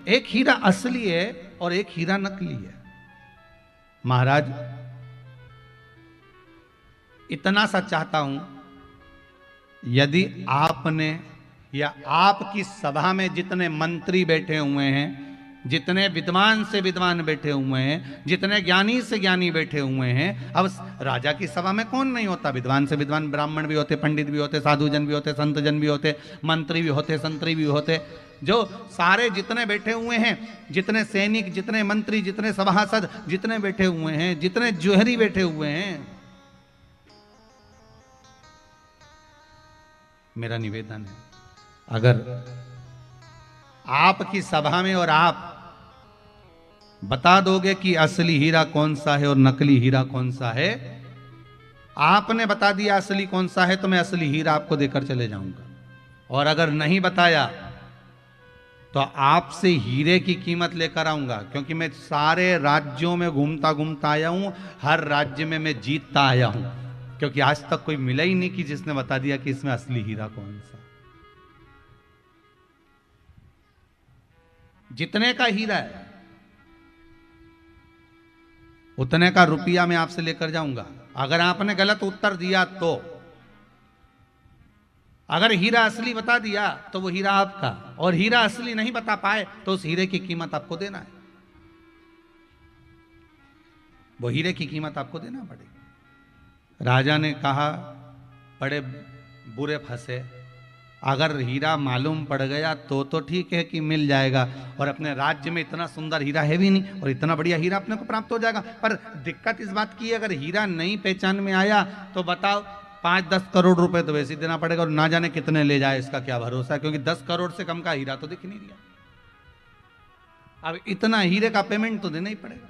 एक हीरा असली है और एक हीरा नकली है। महाराज इतना सा चाहता हूं, यदि आपने या आपकी सभा में जितने मंत्री बैठे हुए हैं, जितने विद्वान से विद्वान बैठे हुए हैं, जितने ज्ञानी से ज्ञानी बैठे हुए हैं, अब राजा की सभा में कौन नहीं होता? विद्वान से विद्वान ब्राह्मण भी होते, पंडित भी होते, साधुजन भी होते, संतजन भी होते, मंत्री भी होते, संतरी भी होते, जो सारे जितने बैठे हुए हैं, जितने सैनिक, जितने मंत्री, जितने सभासद जितने बैठे हुए हैं, जितने जोहरी बैठे हुए हैं, मेरा निवेदन है, अगर आपकी सभा में और आप बता दोगे कि असली हीरा कौन सा है और नकली हीरा कौन सा है, आपने बता दिया असली कौन सा है, तो मैं असली हीरा आपको देकर चले जाऊंगा। और अगर नहीं बताया तो आपसे हीरे की कीमत लेकर आऊंगा, क्योंकि मैं सारे राज्यों में घूमता घूमता आया हूं, हर राज्य में मैं जीतता आया हूं, क्योंकि आज तक कोई मिला ही नहीं कि जिसने बता दिया कि इसमें असली हीरा कौन सा। जितने का हीरा है उतने का रुपया मैं आपसे लेकर जाऊंगा। अगर आपने गलत उत्तर दिया तो, अगर हीरा असली बता दिया तो वो हीरा आपका, और हीरा असली नहीं बता पाए तो उस हीरे की कीमत आपको देना है, वो हीरे की कीमत आपको देना पड़ेगी। राजा ने कहा, बड़े बुरे फंसे, अगर हीरा मालूम पड़ गया तो ठीक है कि मिल जाएगा, और अपने राज्य में इतना सुंदर हीरा है भी नहीं, और इतना बढ़िया हीरा अपने को प्राप्त हो जाएगा। पर दिक्कत इस बात की है, अगर हीरा नहीं पहचान में आया तो बताओ 5-10 करोड़ रुपए तो वैसे ही देना पड़ेगा, और ना जाने कितने ले जाए इसका क्या भरोसा है, क्योंकि 10 करोड़ से कम का हीरा तो दिख नहीं दिया। अब इतना हीरे का पेमेंट तो देना ही पड़ेगा।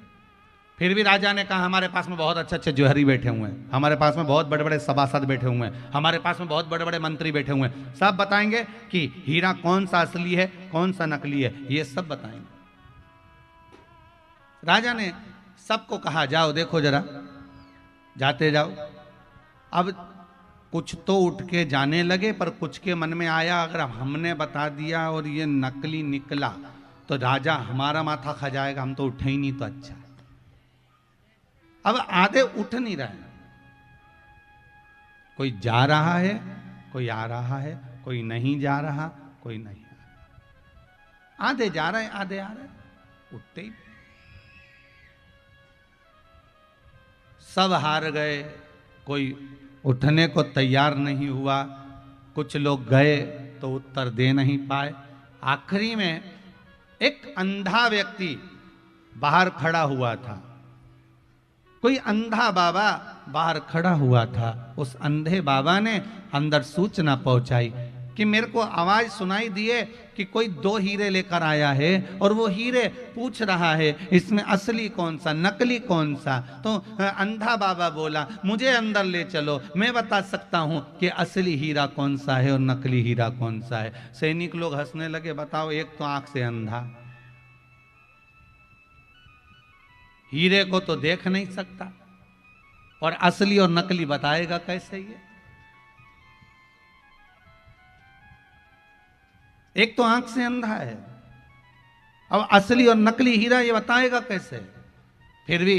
फिर भी राजा ने कहा, हमारे पास में बहुत अच्छे अच्छे जोहरी बैठे हुए हैं, हमारे पास में बहुत बड़े बड़े सभासद बैठे हुए हैं, हमारे पास में बहुत बड़े बड़े मंत्री बैठे हुए हैं, सब बताएंगे कि हीरा कौन सा असली है, कौन सा नकली है, ये सब बताएंगे। राजा ने सबको कहा, जाओ देखो जरा, जाते जाओ। अब कुछ तो उठ के जाने लगे, पर कुछ के मन में आया, अगर हमने बता दिया और ये नकली निकला तो राजा हमारा माथा खा जाएगा, हम तो उठे ही नहीं तो अच्छा। अब आधे उठ नहीं रहे, कोई जा रहा है, कोई आ रहा है, कोई नहीं जा रहा, कोई नहीं आ रहा, आधे जा रहे हैं, आधे आ रहे हैं, उठते ही सब हार गए, कोई उठने को तैयार नहीं हुआ, कुछ लोग गए तो उत्तर दे नहीं पाए। आखिरी में एक अंधा व्यक्ति बाहर खड़ा हुआ था, कोई अंधा बाबा बाहर खड़ा हुआ था। उस अंधे बाबा ने अंदर सूचना पहुंचाई कि मेरे को आवाज सुनाई दिए कि कोई 2 हीरे लेकर आया है, और वो हीरे पूछ रहा है इसमें असली कौन सा, नकली कौन सा। तो अंधा बाबा बोला, मुझे अंदर ले चलो, मैं बता सकता हूं कि असली हीरा कौन सा है और नकली हीरा कौन सा है। सैनिक लोग हंसने लगे, बताओ, एक तो आंख से अंधा, हीरे को तो देख नहीं सकता, और असली और नकली बताएगा कैसे ये? एक तो आंख से अंधा है, अब असली और नकली हीरा ये बताएगा कैसे? फिर भी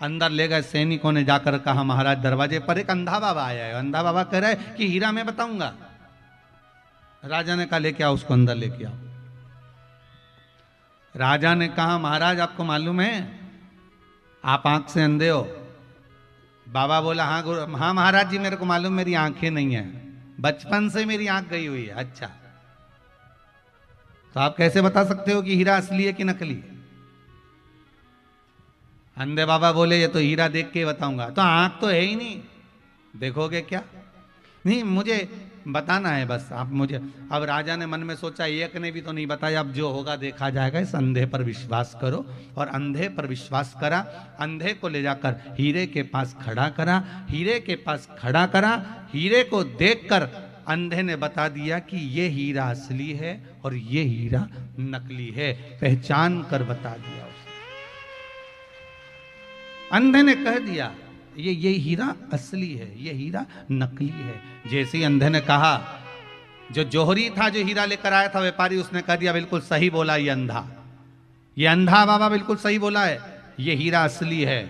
अंदर ले गए सैनिकों ने, जाकर कहा, महाराज दरवाजे पर एक अंधा बाबा आया है, अंधा बाबा कह रहा है कि हीरा मैं बताऊंगा। राजा ने कहा, लेके आओ उसको, अंदर लेके आओ। राजा ने कहा, महाराज आपको मालूम है आप आंख से अंधे हो? बाबा बोला, हाँ गुरु, हाँ महाराज जी, मेरे को मालूम, मेरी आंखें नहीं है, बचपन से मेरी आंख गई हुई है। अच्छा, तो आप कैसे बता सकते हो कि हीरा असली है कि नकली? अंधे बाबा बोले, ये तो हीरा देख के बताऊंगा। तो आंख तो है ही नहीं, देखोगे क्या? नहीं, मुझे बताना है बस, आप मुझे। अब राजा ने मन में सोचा, एक ने भी तो नहीं बताया, अब जो होगा देखा जाएगा, इस अंधे पर विश्वास करो। और अंधे पर विश्वास करा, अंधे को ले जाकर हीरे के पास खड़ा करा, हीरे के पास खड़ा करा, हीरे को देखकर अंधे ने बता दिया कि ये हीरा असली है और ये हीरा नकली है, पहचान कर बता दिया उसे। अंधे ने कह दिया, ये हीरा असली है, ये हीरा नकली है। जैसे ही अंधे ने कहा, जो जौहरी था, जो हीरा लेकर आया था व्यापारी, उसने कह दिया बिल्कुल सही बोला ये अंधा, ये अंधा बाबा बिल्कुल सही बोला है, ये हीरा असली है।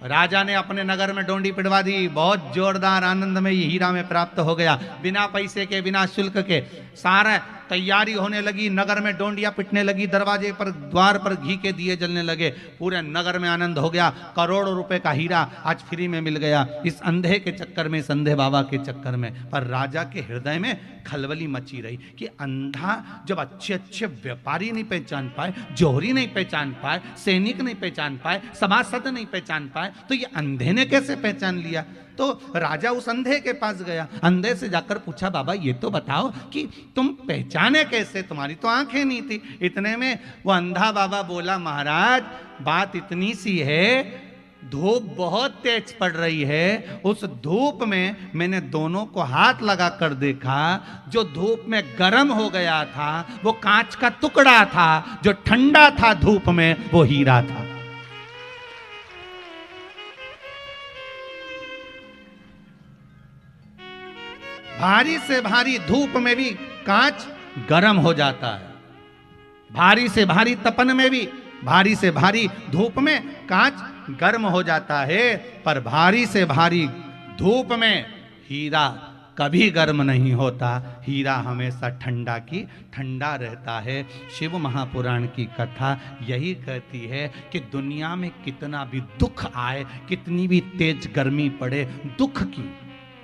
राजा ने अपने नगर में डोंडी पिटवा दी, बहुत जोरदार आनंद में ये हीरा में प्राप्त हो गया, बिना पैसे के, बिना शुल्क के। सारा तैयारी होने लगी, नगर में डोंडियां पिटने लगी, दरवाजे पर, द्वार पर घी के दिए जलने लगे, पूरे नगर में आनंद हो गया। करोड़ों रुपए का हीरा आज फ्री में मिल गया इस अंधे के चक्कर में, इस अंधे बाबा के चक्कर में। पर राजा के हृदय में खलबली मची रही कि अंधा जब अच्छे अच्छे व्यापारी नहीं पहचान पाए, जौहरी नहीं पहचान पाए, सैनिक नहीं पहचान पाए, सभासद नहीं पहचान पाए, तो ये अंधे ने कैसे पहचान लिया। तो राजा उस अंधे के पास गया, अंधे से जाकर पूछा, बाबा ये तो बताओ कि तुम पहचाने कैसे, तुम्हारी तो आंखें नहीं थी। इतने में वो अंधा बाबा बोला, महाराज बात इतनी सी है, धूप बहुत तेज पड़ रही है, उस धूप में मैंने दोनों को हाथ लगा कर देखा, जो धूप में गर्म हो गया था वो कांच का टुकड़ा था, जो ठंडा था धूप में वो हीरा था। भारी से भारी धूप में भी कांच गर्म हो जाता है, भारी से भारी तपन में भी, भारी से भारी धूप में कांच गर्म हो जाता है, पर भारी से भारी धूप में हीरा कभी गर्म नहीं होता, हीरा हमेशा ठंडा की ठंडा रहता है। शिव महापुराण की कथा यही कहती है कि दुनिया में कितना भी दुख आए, कितनी भी तेज गर्मी पड़े, दुख की,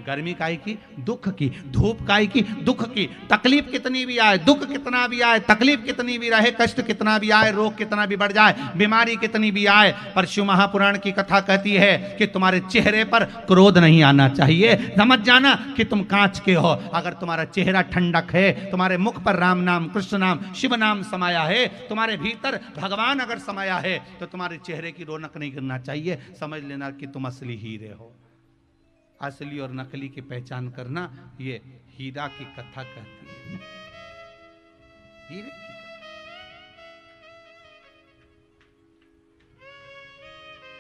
गर्मी काई की, दुख की, धूप काई की, दुख की, तकलीफ कितनी भी आए, दुख कितना भी आए, तकलीफ कितनी भी रहे, कष्ट कितना भी आए, रोग कितना भी बढ़ जाए, बीमारी कितनी भी आए, पर शिव महापुराण की कथा कहती है कि तुम्हारे चेहरे पर क्रोध नहीं आना चाहिए। समझ जाना कि तुम कांच के हो। अगर तुम्हारा चेहरा ठंडक है, तुम्हारे मुख पर राम नाम, कृष्ण नाम, शिव नाम समाया है, तुम्हारे भीतर भगवान अगर समाया है, तो तुम्हारे चेहरे की रौनक नहीं गिरना चाहिए। समझ लेना कि तुम असली हीरे हो। असली और नकली की पहचान करना, ये हीरा की कथा कहती है। हीरे की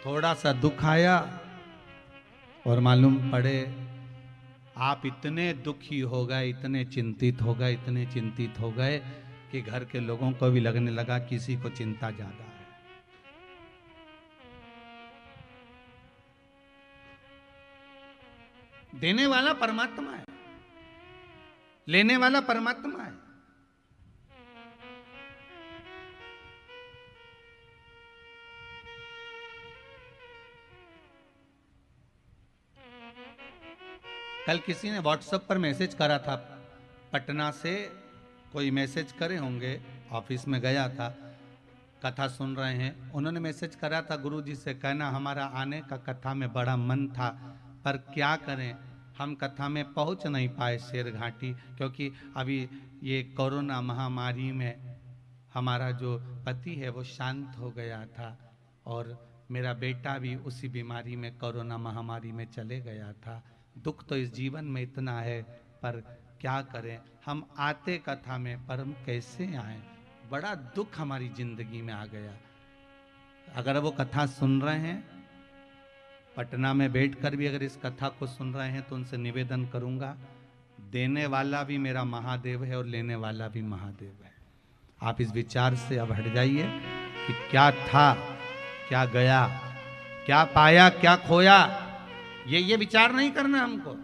थोड़ा सा दुख आया और मालूम पड़े आप इतने दुखी हो गए, इतने चिंतित हो गए, इतने चिंतित हो गए कि घर के लोगों को भी लगने लगा किसी को चिंता ज्यादा है। देने वाला परमात्मा है, लेने वाला परमात्मा है। कल किसी ने व्हाट्सएप पर मैसेज करा था, पटना से कोई मैसेज करे होंगे, ऑफिस में गया था, कथा सुन रहे हैं, उन्होंने मैसेज करा था, गुरुजी से कहना हमारा आने का कथा में बड़ा मन था, पर क्या करें हम कथा में पहुंच नहीं पाए शेर घाटी, क्योंकि अभी ये कोरोना महामारी में हमारा जो पति है वो शांत हो गया था और मेरा बेटा भी उसी बीमारी में, कोरोना महामारी में चले गया था। दुख तो इस जीवन में इतना है, पर क्या करें, हम आते कथा में पर हम कैसे आए, बड़ा दुख हमारी जिंदगी में आ गया। अगर वो कथा सुन रहे हैं, पटना में बैठकर भी अगर इस कथा को सुन रहे हैं, तो उनसे निवेदन करूंगा, देने वाला भी मेरा महादेव है और लेने वाला भी महादेव है। आप इस विचार से अब हट जाइए कि क्या था, क्या गया, क्या पाया, क्या खोया, ये विचार नहीं करना हमको।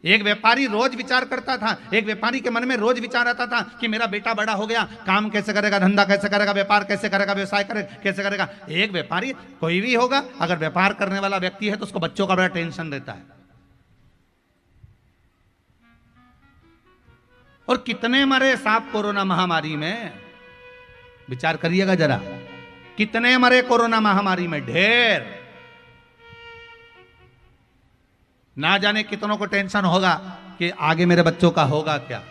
एक व्यापारी रोज विचार करता था, एक व्यापारी के मन में रोज विचार आता था कि मेरा बेटा बड़ा हो गया, काम कैसे करेगा, धंधा कैसे करेगा, व्यापार कैसे करेगा, व्यवसाय कैसे करेगा। एक व्यापारी कोई भी होगा, अगर व्यापार करने वाला व्यक्ति है तो उसको बच्चों का बड़ा टेंशन रहता है। और कितने मरे सांप कोरोना महामारी में, विचार करिएगा जरा, कितने मरे कोरोना महामारी में, ढेर। ना जाने कितनों को टेंशन होगा कि आगे मेरे बच्चों का होगा क्या।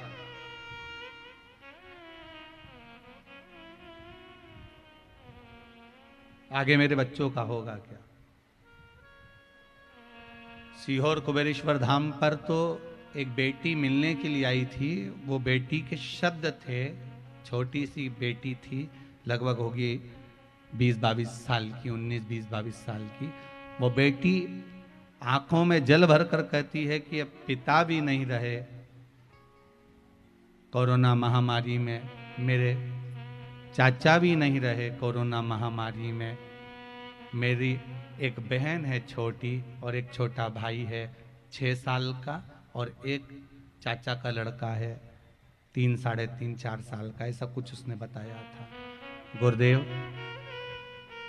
आगे मेरे बच्चों का होगा क्या। सीहोर कुबेरेश्वर धाम पर तो एक बेटी मिलने के लिए आई थी, वो बेटी के शब्द थे, छोटी सी बेटी थी, लगभग होगी 20-22 साल की, 19-20-22 साल की। वो बेटी आंखों में जल भर कर कहती है कि अब पिता भी नहीं रहे, कोरोना महामारी में मेरे चाचा भी नहीं रहे। कोरोना महामारी में मेरी एक बहन है छोटी और एक छोटा भाई है 6 साल का, और एक चाचा का लड़का है 3, साढ़े 3, 4 साल का, ऐसा कुछ उसने बताया था। गुरुदेव,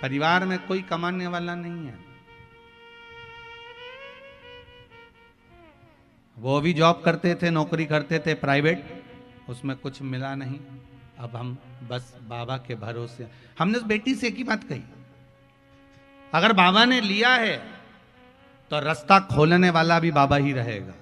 परिवार में कोई कमाने वाला नहीं है। वो भी जॉब करते थे, नौकरी करते थे प्राइवेट, उसमें कुछ मिला नहीं। अब हम बस बाबा के भरोसे। हमने उस बेटी से एक ही बात कही, अगर बाबा ने लिया है तो रास्ता खोलने वाला भी बाबा ही रहेगा।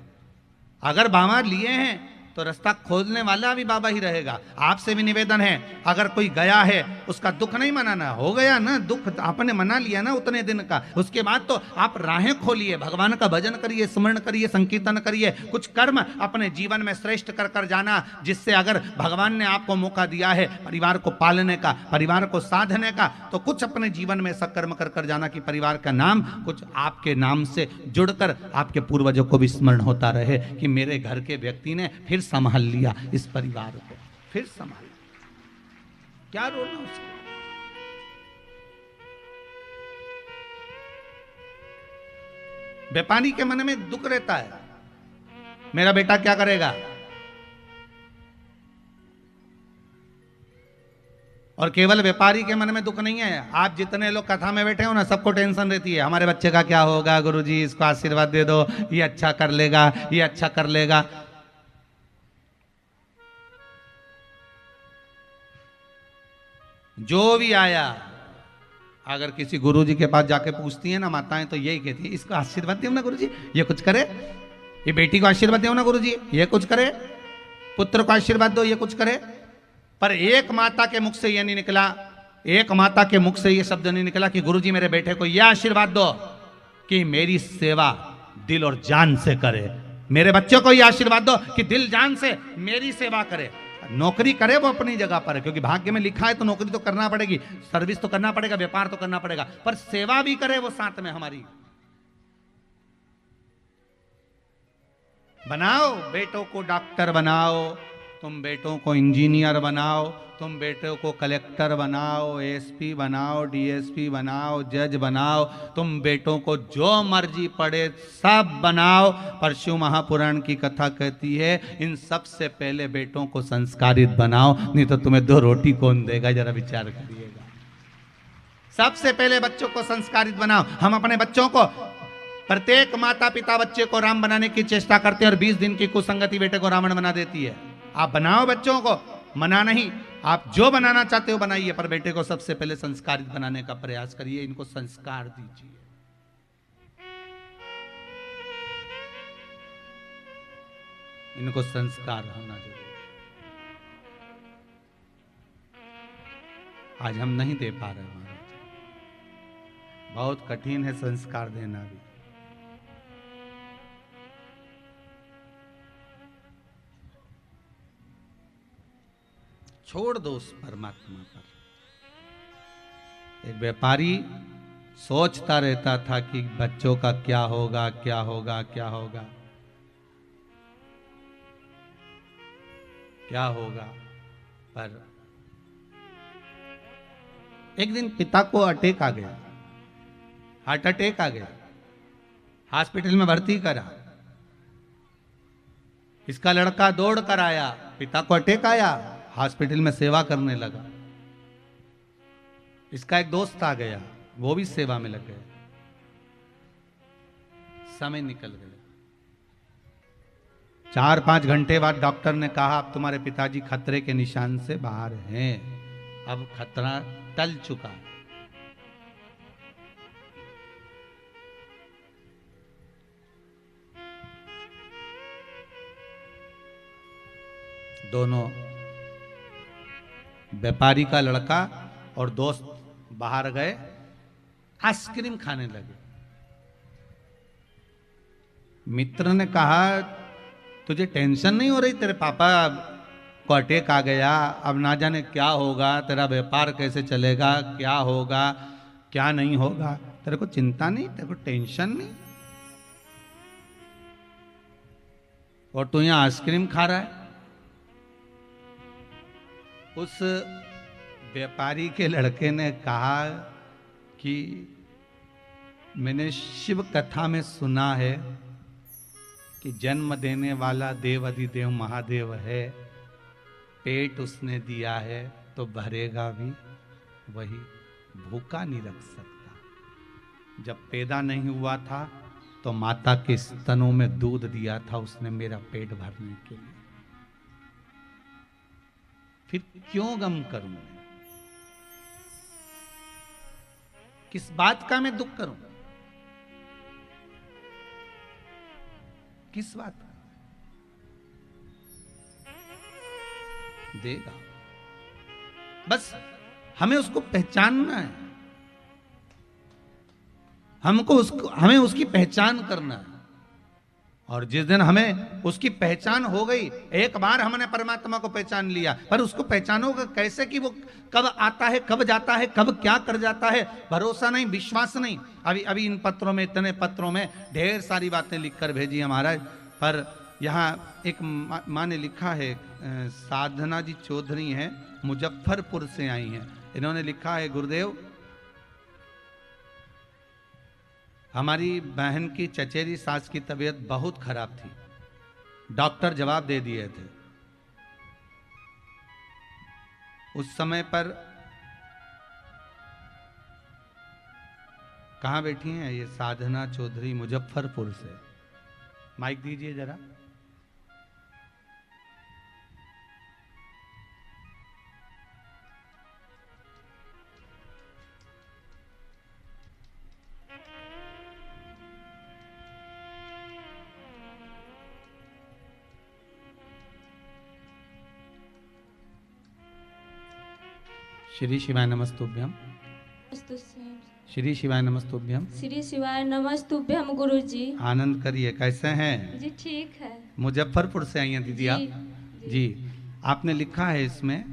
अगर बाबा लिए हैं तो रास्ता खोलने वाला भी बाबा ही रहेगा। आपसे भी निवेदन है, अगर कोई गया है उसका दुख नहीं मनाना। हो गया ना दुख, आपने मना लिया ना उतने दिन का, उसके बाद तो आप राहें खोलिए, भगवान का भजन करिए, स्मरण करिए, संकीर्तन करिए, कुछ कर्म अपने जीवन में श्रेष्ठ कर कर जाना, जिससे अगर भगवान ने आपको मौका दिया है परिवार को पालने का, परिवार को साधने का, तो कुछ अपने जीवन में ऐसा कर्म कर कर जाना कि परिवार का नाम कुछ आपके नाम से जुड़कर आपके पूर्वजों को भी स्मरण होता रहे कि मेरे घर के व्यक्ति ने फिर संभाल लिया इस परिवार को, फिर संभाल। क्या रोना उसको? व्यापारी के मन में दुख रहता है, मेरा बेटा क्या करेगा। और केवल व्यापारी के मन में दुख नहीं है, आप जितने लोग कथा में बैठे हो ना, सबको टेंशन रहती है, हमारे बच्चे का क्या होगा, गुरुजी इसको आशीर्वाद दे दो, ये अच्छा कर लेगा, ये अच्छा कर लेगा। जो भी आया, अगर किसी गुरुजी के पास जाके पूछती है ना माताएं, तो यही कहती है, इसको आशीर्वाद दो ना गुरुजी, ये कुछ करे, ये बेटी को आशीर्वाद दो ना गुरुजी, ये कुछ करे, पुत्र को आशीर्वाद दो, ये कुछ करे। पर एक माता के मुख से ये नहीं निकला, एक माता के मुख से ये शब्द नहीं निकला कि गुरुजी मेरे बेटे को यह आशीर्वाद दो कि मेरी सेवा दिल और जान से करे, मेरे बच्चों को यह आशीर्वाद दो कि दिल जान से मेरी सेवा करे। नौकरी करे वो अपनी जगह पर, क्योंकि भाग्य में लिखा है तो नौकरी तो करना पड़ेगी, सर्विस तो करना पड़ेगा, व्यापार तो करना पड़ेगा, पर सेवा भी करे वो साथ में हमारी। बनाओ बेटों को डॉक्टर बनाओ, तुम बेटों को इंजीनियर बनाओ, तुम बेटों को कलेक्टर बनाओ, एसपी बनाओ, डीएसपी बनाओ, जज बनाओ, तुम बेटों को जो मर्जी पड़े सब बनाओ। पर शिव महापुराण की कथा कहती है इन सब से पहले बेटों को संस्कारित बनाओ, नहीं तो तुम्हें 2 रोटी कौन देगा, जरा विचार करिएगा। सबसे पहले बच्चों को संस्कारित बनाओ। हम अपने बच्चों को, प्रत्येक माता पिता बच्चे को राम बनाने की चेष्टा करते हैं और 20 दिन की कुसंगति बेटे को रावण बना देती है। आप बनाओ बच्चों को, मना नहीं, आप जो बनाना चाहते हो बनाइए, पर बेटे को सबसे पहले संस्कारित बनाने का प्रयास करिए, इनको संस्कार दीजिए। इनको संस्कार होना जरूरी। आज हम नहीं दे पा रहे महाराज, बहुत कठिन है संस्कार देना भी। छोड़ दो उस परमात्मा पर। एक व्यापारी सोचता रहता था कि बच्चों का क्या होगा, क्या होगा, क्या होगा, क्या होगा। पर एक दिन पिता को अटैक आ गया, हार्ट अटैक आ गया, हॉस्पिटल में भर्ती करा। इसका लड़का दौड़ कर आया, पिता को अटैक आया, हॉस्पिटल में सेवा करने लगा। इसका एक दोस्त आ गया, वो भी सेवा में लग गया। समय निकल गया। 4-5 घंटे बाद डॉक्टर ने कहा अब तुम्हारे पिताजी खतरे के निशान से बाहर हैं, अब खतरा टल चुका है। दोनों व्यापारी का लड़का और दोस्त बाहर गए, आइसक्रीम खाने लगे। मित्र ने कहा तुझे टेंशन नहीं हो रही, तेरे पापा को अटैक आ गया, अब ना जाने क्या होगा, तेरा व्यापार कैसे चलेगा, क्या होगा क्या नहीं होगा, तेरे को चिंता नहीं, तेरे को टेंशन नहीं, और तू यहां आइसक्रीम खा रहा है। उस व्यापारी के लड़के ने कहा कि मैंने शिव कथा में सुना है कि जन्म देने वाला देव अधिदेव महादेव है, पेट उसने दिया है तो भरेगा भी वही, भूखा नहीं रख सकता। जब पैदा नहीं हुआ था तो माता के स्तनों में दूध दिया था उसने मेरा पेट भरने के लिए, फिर क्यों गम करूं मैं? किस बात का मैं दुख करूं? किस बात का? देगा, बस हमें उसको पहचानना है, हमें उसकी पहचान करना है। और जिस दिन हमें उसकी पहचान हो गई, एक बार हमने परमात्मा को पहचान लिया, पर उसको पहचानोगे कैसे कि वो कब आता है, कब जाता है, कब क्या कर जाता है, भरोसा नहीं, विश्वास नहीं। अभी इन पत्रों में, इतने पत्रों में ढेर सारी बातें लिखकर भेजी हमारा, पर यहाँ एक माँ ने लिखा है, साधना जी चौधरी हैं, मुजफ्फरपुर से आई हैं। इन्होंने लिखा है, गुरुदेव हमारी बहन की चचेरी सास की तबीयत बहुत खराब थी, डॉक्टर जवाब दे दिए थे। उस समय पर कहाँ बैठी हैं ये साधना चौधरी मुजफ्फरपुर से, माइक दीजिए जरा। श्री शिवाय नमस्तुभ्यम। श्री शिवाय नमस्तुभ्यम। श्री शिवाय नमस्तुभ्यम गुरु जी। आनंद करिए, कैसे हैं जी? ठीक है। मुजफ्फरपुर से आई हैं दीदी आप? जी। आपने लिखा है इसमें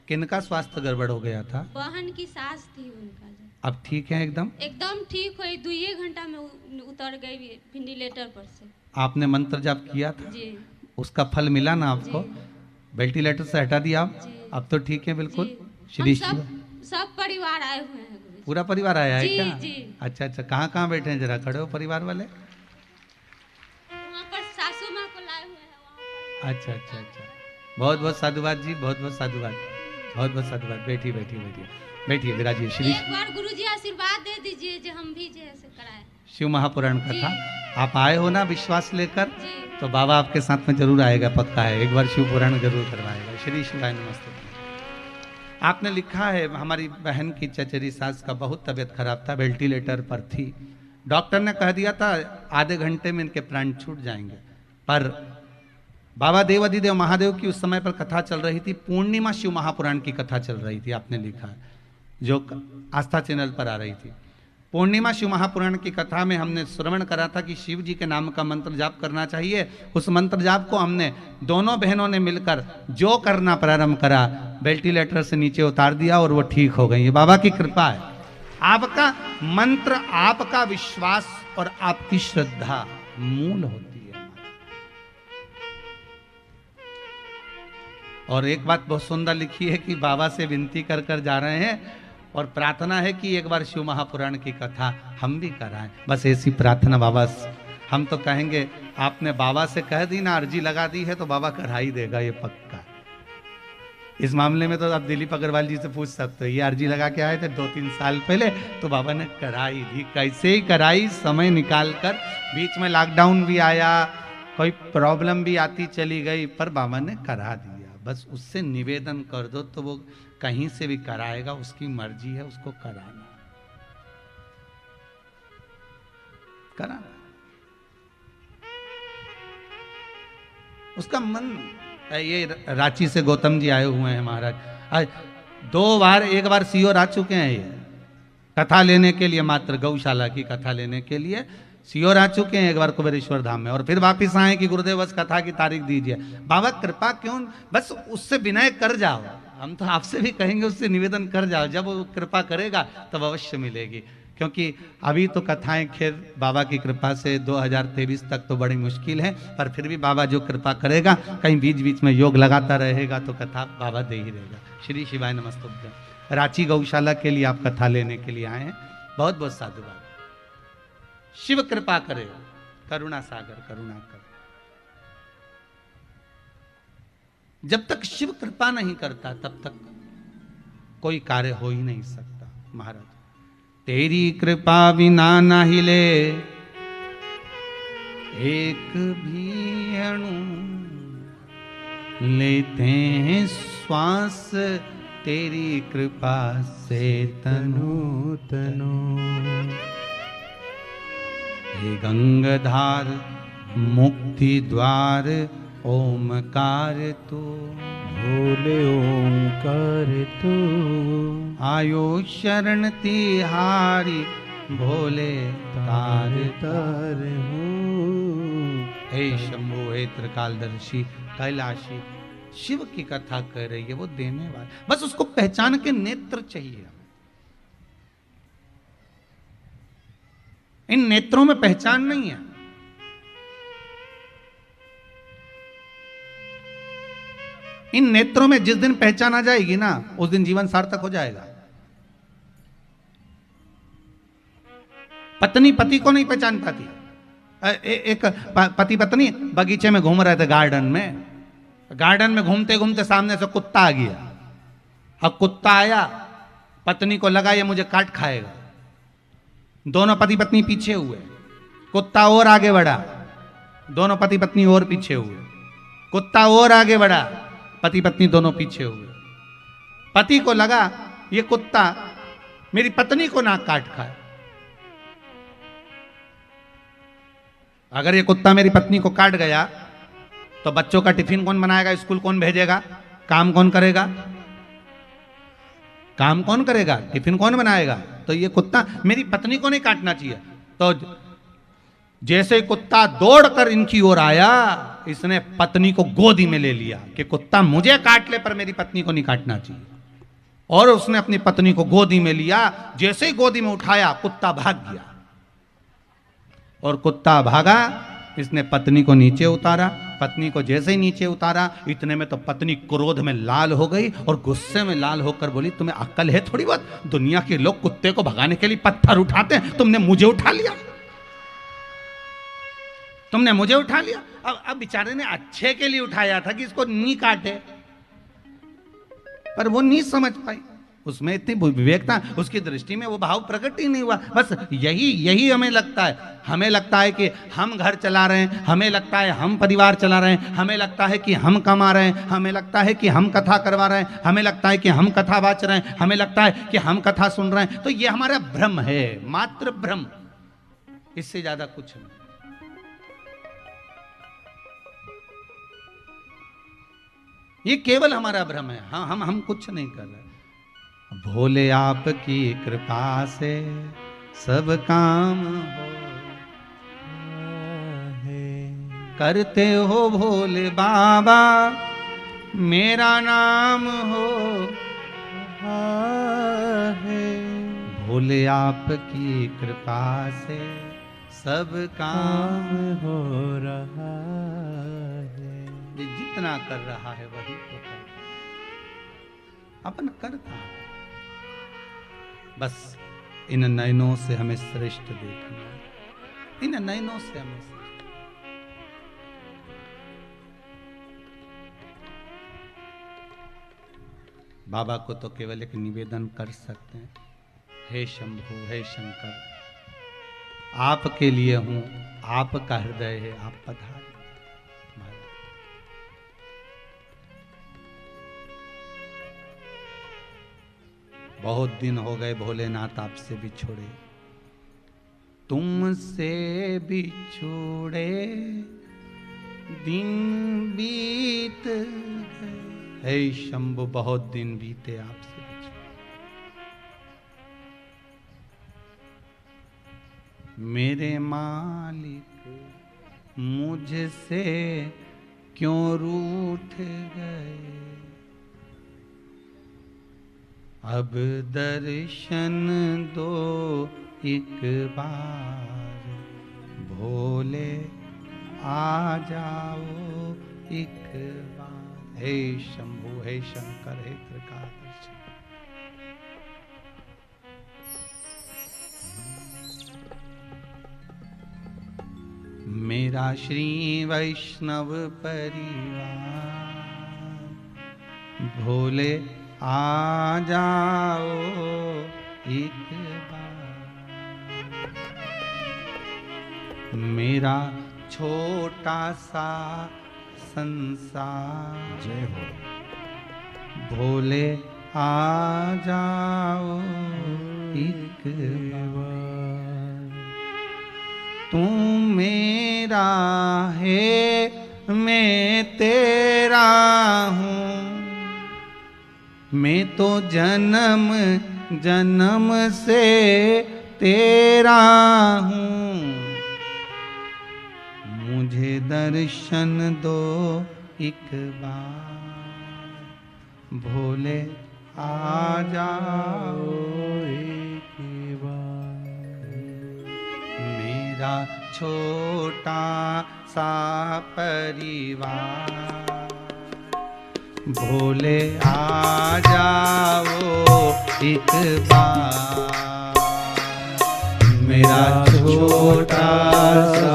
किनका स्वास्थ्य गड़बड़ हो गया था? बहन की सास थी उनका। अब ठीक है एकदम? एकदम ठीक हुई, 2 घंटा में उतर गई वेंटिलेटर पर से। आपने मंत्र जाप किया था जी, उसका फल मिला ना आपको? वेंटिलेटर से हटा दिया आप? अब तो ठीक है बिल्कुल। श्री सब परिवार आए हुए हैं गुरु जी। पूरा परिवार आया है जी, क्या? जी। अच्छा, कहाँ कहाँ बैठे हैं, जरा खड़े हो परिवार वाले। वहाँ पर सासू माँ को लाए हुए हैं वहाँ पर। अच्छा। बहुत बहुत साधुवाद जी, बहुत बहुत साधुवाद, बहुत बहुत साधुवाद। बैठिए विराजिए। श्री एक बार गुरु जी आशीर्वाद दे दीजिए जो हम भी जैसे कराए। शिव महापुराण कथा आप आए हो ना विश्वास लेकर, जी। तो बाबा आपके साथ में जरूर आएगा, पक्का है। एक बार शिव पुराण जरूर करवाएगा। श्री शिवाय नमस्ते। आपने लिखा है, हमारी बहन की चचेरी सास का बहुत तबीयत खराब था, वेंटिलेटर पर थी, डॉक्टर ने कह दिया था आधे घंटे में इनके प्राण छूट जाएंगे। पर बाबा देव अधिदेव महादेव की उस समय पर कथा चल रही थी, पूर्णिमा शिव महापुराण की कथा चल रही थी, आपने लिखा है, जो आस्था चैनल पर आ रही थी। पूर्णिमा शिव महापुराण की कथा में हमने श्रवण करा था कि शिव जी के नाम का मंत्र जाप करना चाहिए। उस मंत्र जाप को हमने दोनों बहनों ने मिलकर जो करना प्रारंभ करा, वेंटिलेटर से नीचे उतार दिया और वो ठीक हो गई। ये बाबा की कृपा है। आपका मंत्र, आपका विश्वास और आपकी श्रद्धा मूल होती है। और एक बात बहुत सुंदर लिखी है कि बाबा से विनती कर कर जा रहे हैं और प्रार्थना है कि एक बार शिव महापुराण की कथा हम भी कराएं। बस ऐसी प्रार्थना बाबा से। हम तो कहेंगे, आपने बाबा से कह दी ना, अर्जी लगा दी है तो बाबा करा ही देगा, ये पक्का। इस मामले में तो आप दिलीप अग्रवाल जी से पूछ सकते हो, ये अर्जी लगा के आए थे 2-3 साल पहले, तो बाबा ने कराई थी। कैसे ही कराई, समय निकाल कर। बीच में लॉकडाउन भी आया, कोई प्रॉब्लम भी आती चली गई, पर बाबा ने करा दिया। बस उससे निवेदन कर दो तो वो कहीं से भी कराएगा, उसकी मर्जी है, उसको कराना। उसका मन। ये रांची से गौतम जी आए हुए हैं महाराज, 2 बार, एक बार सीओर आ चुके हैं ये कथा लेने के लिए, मात्र गौशाला की कथा लेने के लिए सीओर आ चुके हैं एक बार कुबेरेश्वर धाम में, और फिर वापिस आए कि गुरुदेव बस कथा की तारीख दीजिए। बाबा कृपा क्यों, बस उससे विनय कर जाओ। हम तो आपसे भी कहेंगे, उससे निवेदन कर जाओ, जब वो कृपा करेगा तब अवश्य मिलेगी। क्योंकि अभी तो कथाएं खैर बाबा की कृपा से 2023 तक तो बड़ी मुश्किल है, पर फिर भी बाबा जो कृपा करेगा, कहीं बीच बीच में योग लगाता रहेगा तो कथा बाबा दे ही रहेगा। श्री शिवाय नमस्तुभ्यं। रांची गौशाला के लिए आप कथा लेने के लिए आए हैं, बहुत बहुत साधुवाद। शिव कृपा करे, करुणा सागर करुणा कर। जब तक शिव कृपा नहीं करता तब तक कोई कार्य हो ही नहीं सकता। महाराज, तेरी कृपा बिना ना हिले एक भी अणु, लेते हैं श्वास तेरी कृपा से तनु तनु। हे गंगाधार मुक्ति द्वार ओमकार तू, भोले ओंकार तू, आयो शरण तिहारी भोले तार तार हो। हे शंभु, हे त्रिकालदर्शी कैलाशी, शिव की कथा कर रही है, वो देने वाला, बस उसको पहचान के नेत्र चाहिए। इन नेत्रों में पहचान नहीं है। इन नेत्रों में जिस दिन पहचान आ जाएगी ना, उस दिन जीवन सार्थक हो जाएगा। पत्नी पति को नहीं पहचान पाती। एक पति पत्नी बगीचे में घूम रहे थे, गार्डन में घूमते घूमते सामने से कुत्ता आ गया। अब कुत्ता आया, पत्नी को लगा ये मुझे काट खाएगा। दोनों पति पत्नी पीछे हुए, कुत्ता और आगे बढ़ा, दोनों पति पत्नी और पीछे हुए, कुत्ता और आगे बढ़ा, पति पत्नी दोनों पीछे हुए। पति को लगा ये कुत्ता मेरी पत्नी को ना काट खाए। अगर ये कुत्ता मेरी पत्नी को काट गया तो बच्चों का टिफिन कौन बनाएगा, स्कूल कौन भेजेगा, काम कौन करेगा? काम कौन करेगा, टिफिन कौन बनाएगा? तो ये कुत्ता मेरी पत्नी को नहीं काटना चाहिए। तो जैसे कुत्ता दौड़कर इनकी ओर आया, इसने पत्नी को गोदी में ले लिया कि कुत्ता मुझे काट ले पर मेरी पत्नी को नहीं काटना चाहिए। और उसने अपनी पत्नी को गोदी में लिया, जैसे ही गोदी में उठाया कुत्ता भाग गया। और कुत्ता भागा, इसने पत्नी को नीचे उतारा। पत्नी को जैसे ही नीचे उतारा, इतने में तो पत्नी क्रोध में लाल हो गई और गुस्से में लाल होकर बोली, तुम्हें अक्ल है थोड़ी बहुत? दुनिया के लोग कुत्ते को भगाने के लिए पत्थर उठाते हैं, तुमने मुझे उठा लिया, तुमने मुझे उठा लिया। अब बेचारे ने अच्छे के लिए उठाया था कि इसको नहीं काटे, पर वो नहीं समझ पाई। उसमें इतनी विवेकता, उसकी दृष्टि में वो भाव प्रकट ही नहीं हुआ। बस यही हमें लगता है। हमें लगता है कि हम घर चला रहे हैं, हमें लगता है हम परिवार चला रहे हैं, हमें लगता है कि हम कमा रहे हैं, हमें लगता है कि हम कथा करवा रहे हैं, हमें लगता है कि हम कथा वाच रहे हैं, हमें लगता है कि हम कथा सुन रहे हैं। तो ये हमारा भ्रम है, मात्र भ्रम, इससे ज्यादा कुछ नहीं। ये केवल हमारा भ्रम है। हाँ, हम कुछ नहीं कर रहे। भोले आपकी कृपा से सब काम हो करते हो भोले बाबा, मेरा नाम हो है। भोले आपकी कृपा से सब काम हो रहा है। जितना कर रहा है वही तो कर, अपन करता है। बस इन नयनों से हमें श्रेष्ठ देखना है, इन नयनों से हमें श्रेष्ठ। बाबा को तो केवल एक निवेदन कर सकते हैं, हे शंभु, हे शंकर, आपके लिए हूं, आपका हृदय है, आप पधार। बहुत दिन हो गए भोलेनाथ आपसे बिछोड़े, तुमसे बिछोड़े दिन बीत गए। हे शंभु, बहुत दिन बीते आपसे बिछोड़े। मेरे मालिक मुझसे क्यों रूठ गए, अब दर्शन दो एक बार, भोले आ जाओ एक बार। हे शंभु, हे शंकर, हे त्रिकालदर्शी। मेरा श्री वैष्णव परिवार, भोले आ जाओ एक बार। मेरा छोटा सा संसार, जय हो, भोले आ जाओ एक बार। तू मेरा है, मैं तेरा हूँ, मैं तो जन्म जन्म से तेरा हूँ। मुझे दर्शन दो एक बार, भोले आ जाओ एक बार। मेरा छोटा सा परिवार, भोले आ जाओ एक बार। मेरा छोटा सा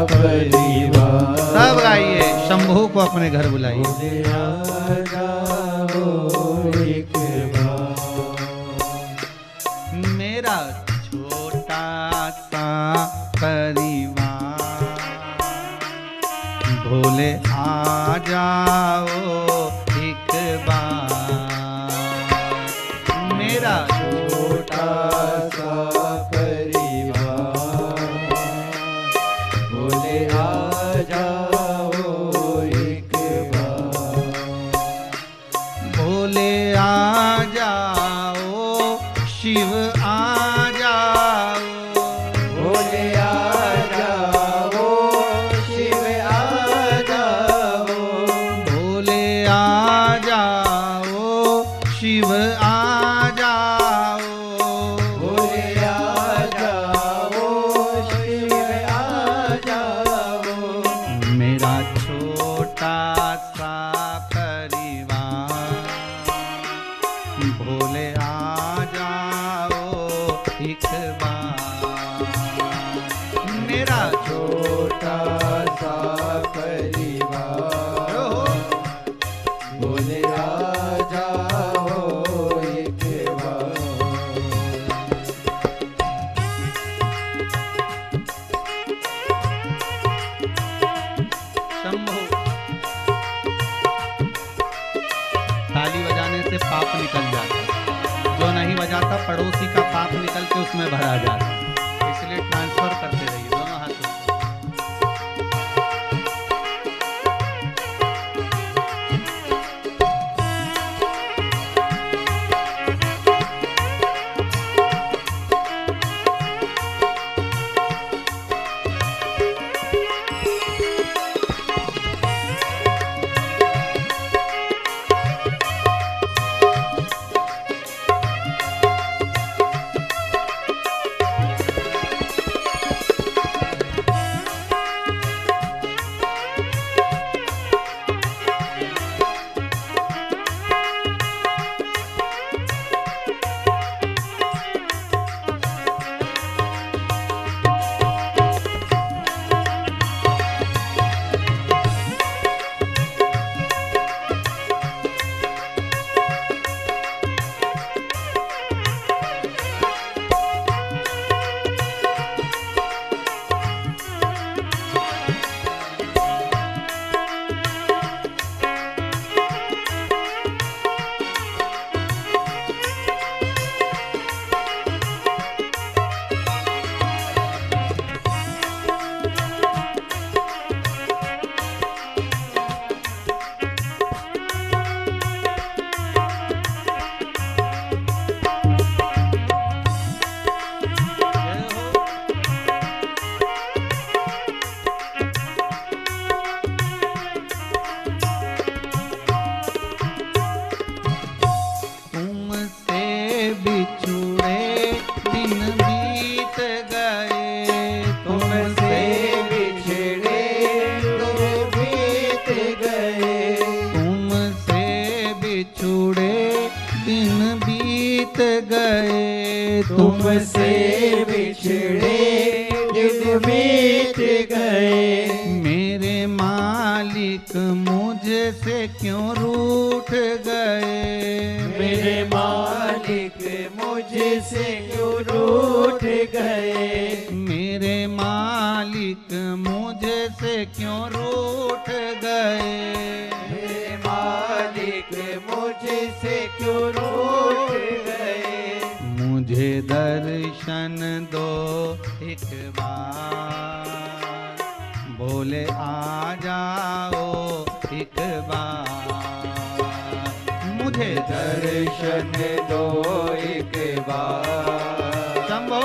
परिवार। सब गाइए, शंभू को अपने घर बुलाइए। भोले आ जाओ एक बार। मेरा छोटा सा परिवार, भोले आ जाओ एक बार। मेरा छोटा सा परिवार, भोले आ जाओ एक बार। भोले आ जाओ, शिव आ जाओ। भोले आ जाओ, शिव आ जाओ। भोले आ जाओ, शिव आ जाओ। भोले आ जाओ, शिव आ जाओ। मेरा छोटा सा परिवार, भोले आ जाओ एक बार। मेरा छोटा सा परिवार, भोले आ जाओ एक बार। शंभु, ताली बजाने से पाप निकल जाता, जो नहीं बजाता पड़ोसी का पाप निकल के उसमें भरा जाता, इसलिए ट्रांसफर करते रहिए दोनों हाथों से। बीत गए तुमसे बिछड़े दिन बीत गए। मेरे मालिक मुझसे क्यों रूठ गए। मेरे मालिक मुझसे क्यों रूठ गए। मेरे मालिक मुझसे क्यों रूठ गए। मेरे मालिक मुझसे क्यों रूठ गए। मुझे दर्शन दो एक बार, बोले आ जाओ एक बार। मुझे दर्शन दो एक बार। शंभो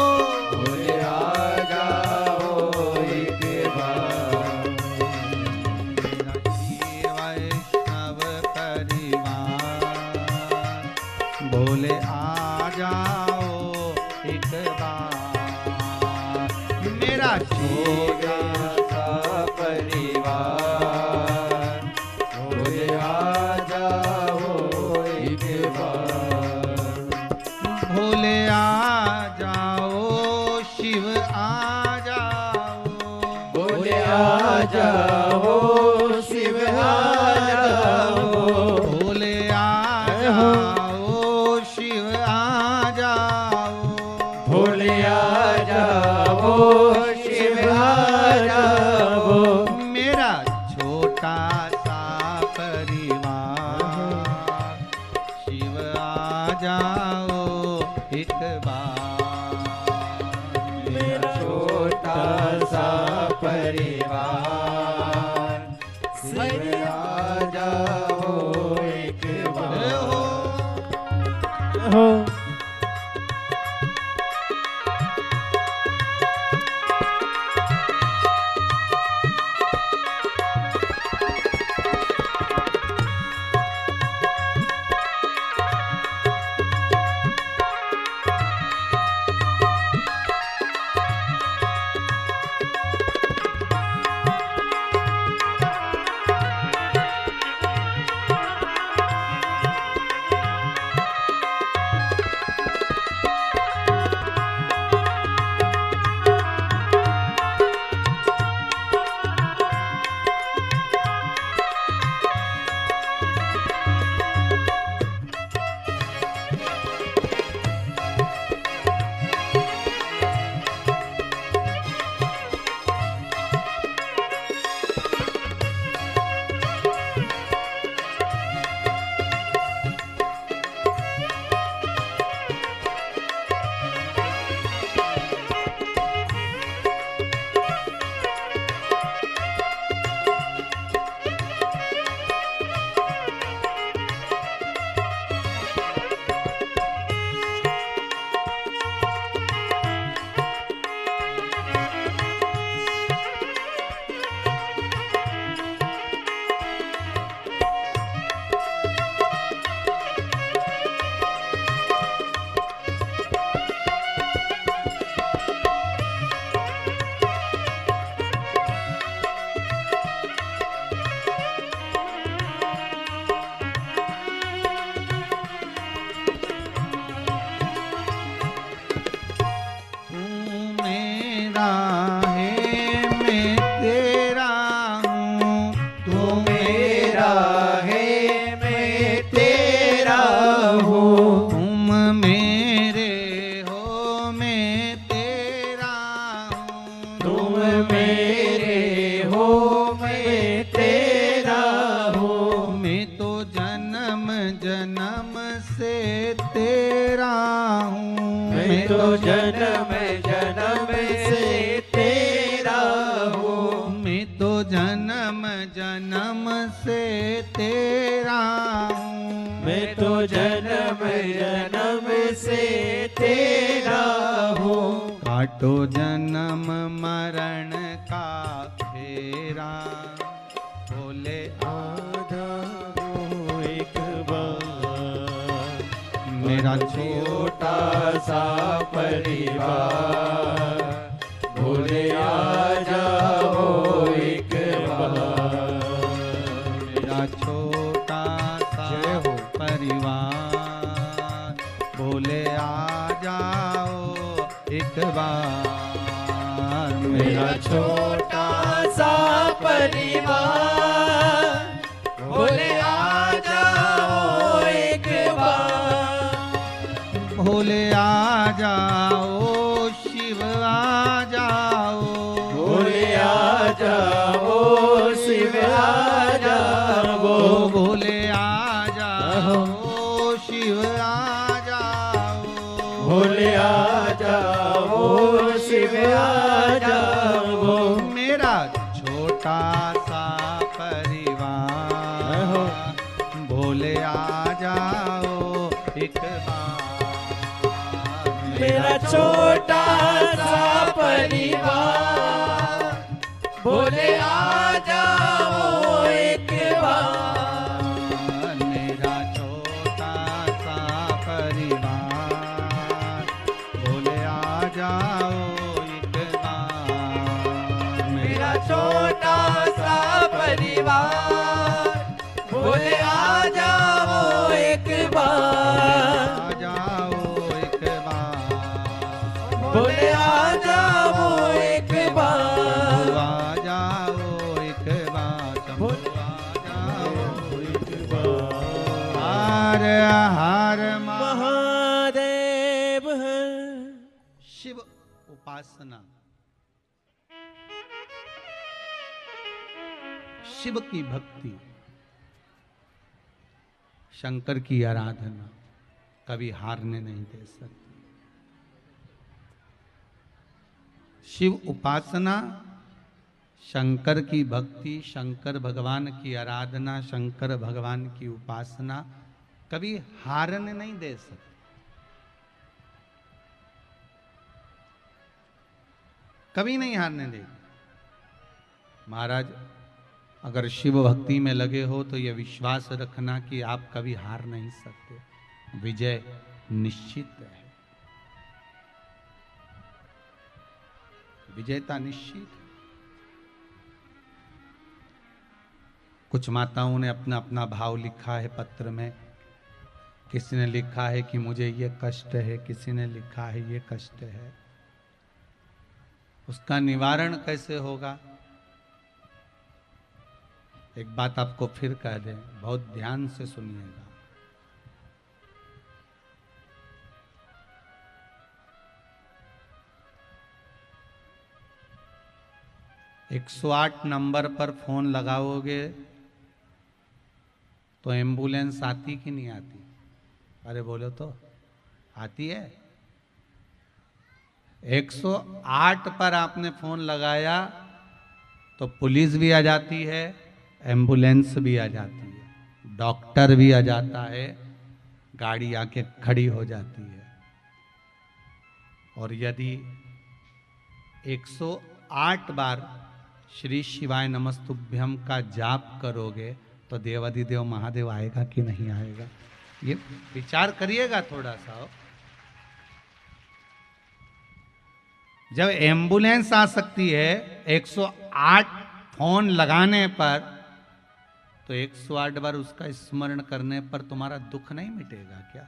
बोले आ जाओ एक बार। मेरा श्री वैष्णव परिवार, बोले आ जाओ एक बार। मेरा छोटा सा परिवार, बोले आ जाओ एक बार। भोले आ जाओ, शिव आ जाओ। बोले आ जाओ, शिव आ जाओ। भोले आ जाओ, शिव आ जाओ। भोले आ जाओ, शिव आ जाओ। मेरा छोटा सा परिवार, शिव आ जाओ एक बार। मेरा छोटा सा परिवार, शिव आ जाओ एक बार। तो जन्म जन्म से तेरा हूँ। मैं तो जन्म जन्म से तेरा हूँ। मैं तो जन्म जन्म से तेरा हूँ। काटो जन्म मरण का फेरा, बोले आधा हूँ एक बार। मेरा छोटा सा परिवार, भोले आ जाओ एक बार। मेरा छोटा सा परिवार, बोले आ जाओ एक बार मेरा छोटा सा परिवार, भोले आ जाओ एक बार। भोले आ जाओ, शिव आ जाओ, भोले आ जाओ, शिव आ जाओ। भोले आ जाओ, शिव आ जाओ, भोले आ जाओ, शिव आ जाओ। मेरा छोटा सा परिवार, भोले आ जाओ एक बार। मेरा छोटा सा परिवार, भोले आ जाओ एक बार। मेरा छोटा सा परिवार, भोले आ जाओ एक बार। मेरा छोटा सा परिवार, भोले आ जाओ एक बार। आ जाओ एक बार, भोले आ जाओ एक बार। आ जाओ एक बार, शंभु आ जाओ एक बार। हर हर महादेव शिव उपासना, शिव की भक्ति, शंकर की आराधना कभी हारने नहीं दे सकती। शिव उपासना, शंकर की भक्ति, शंकर भगवान की आराधना, शंकर भगवान की उपासना कभी हारने नहीं दे सकती। कभी नहीं हारने देगी। महाराज, अगर शिव भक्ति में लगे हो तो यह विश्वास रखना कि आप कभी हार नहीं सकते, विजय निश्चित है, विजेता निश्चित है। कुछ माताओं ने अपना अपना भाव लिखा है पत्र में। किसी ने लिखा है कि मुझे ये कष्ट है, किसी ने लिखा है ये कष्ट है। उसका निवारण कैसे होगा? एक बात आपको फिर कह दें, बहुत ध्यान से सुनिएगा। एक 108 नंबर पर फोन लगाओगे तो एम्बुलेंस आती कि नहीं आती? अरे बोलो तो, आती है। 108 पर आपने फोन लगाया तो पुलिस भी आ जाती है, एम्बुलेंस भी आ जाती है, डॉक्टर भी आ जाता है, गाड़ी आके खड़ी हो जाती है। और यदि 108 बार श्री शिवाय नमस्तुभ्यम का जाप करोगे तो देवाधिदेव महादेव आएगा कि नहीं आएगा? ये विचार करिएगा थोड़ा सा। जब एम्बुलेंस आ सकती है 108 फोन लगाने पर, तो 108 बार उसका स्मरण करने पर तुम्हारा दुख नहीं मिटेगा क्या?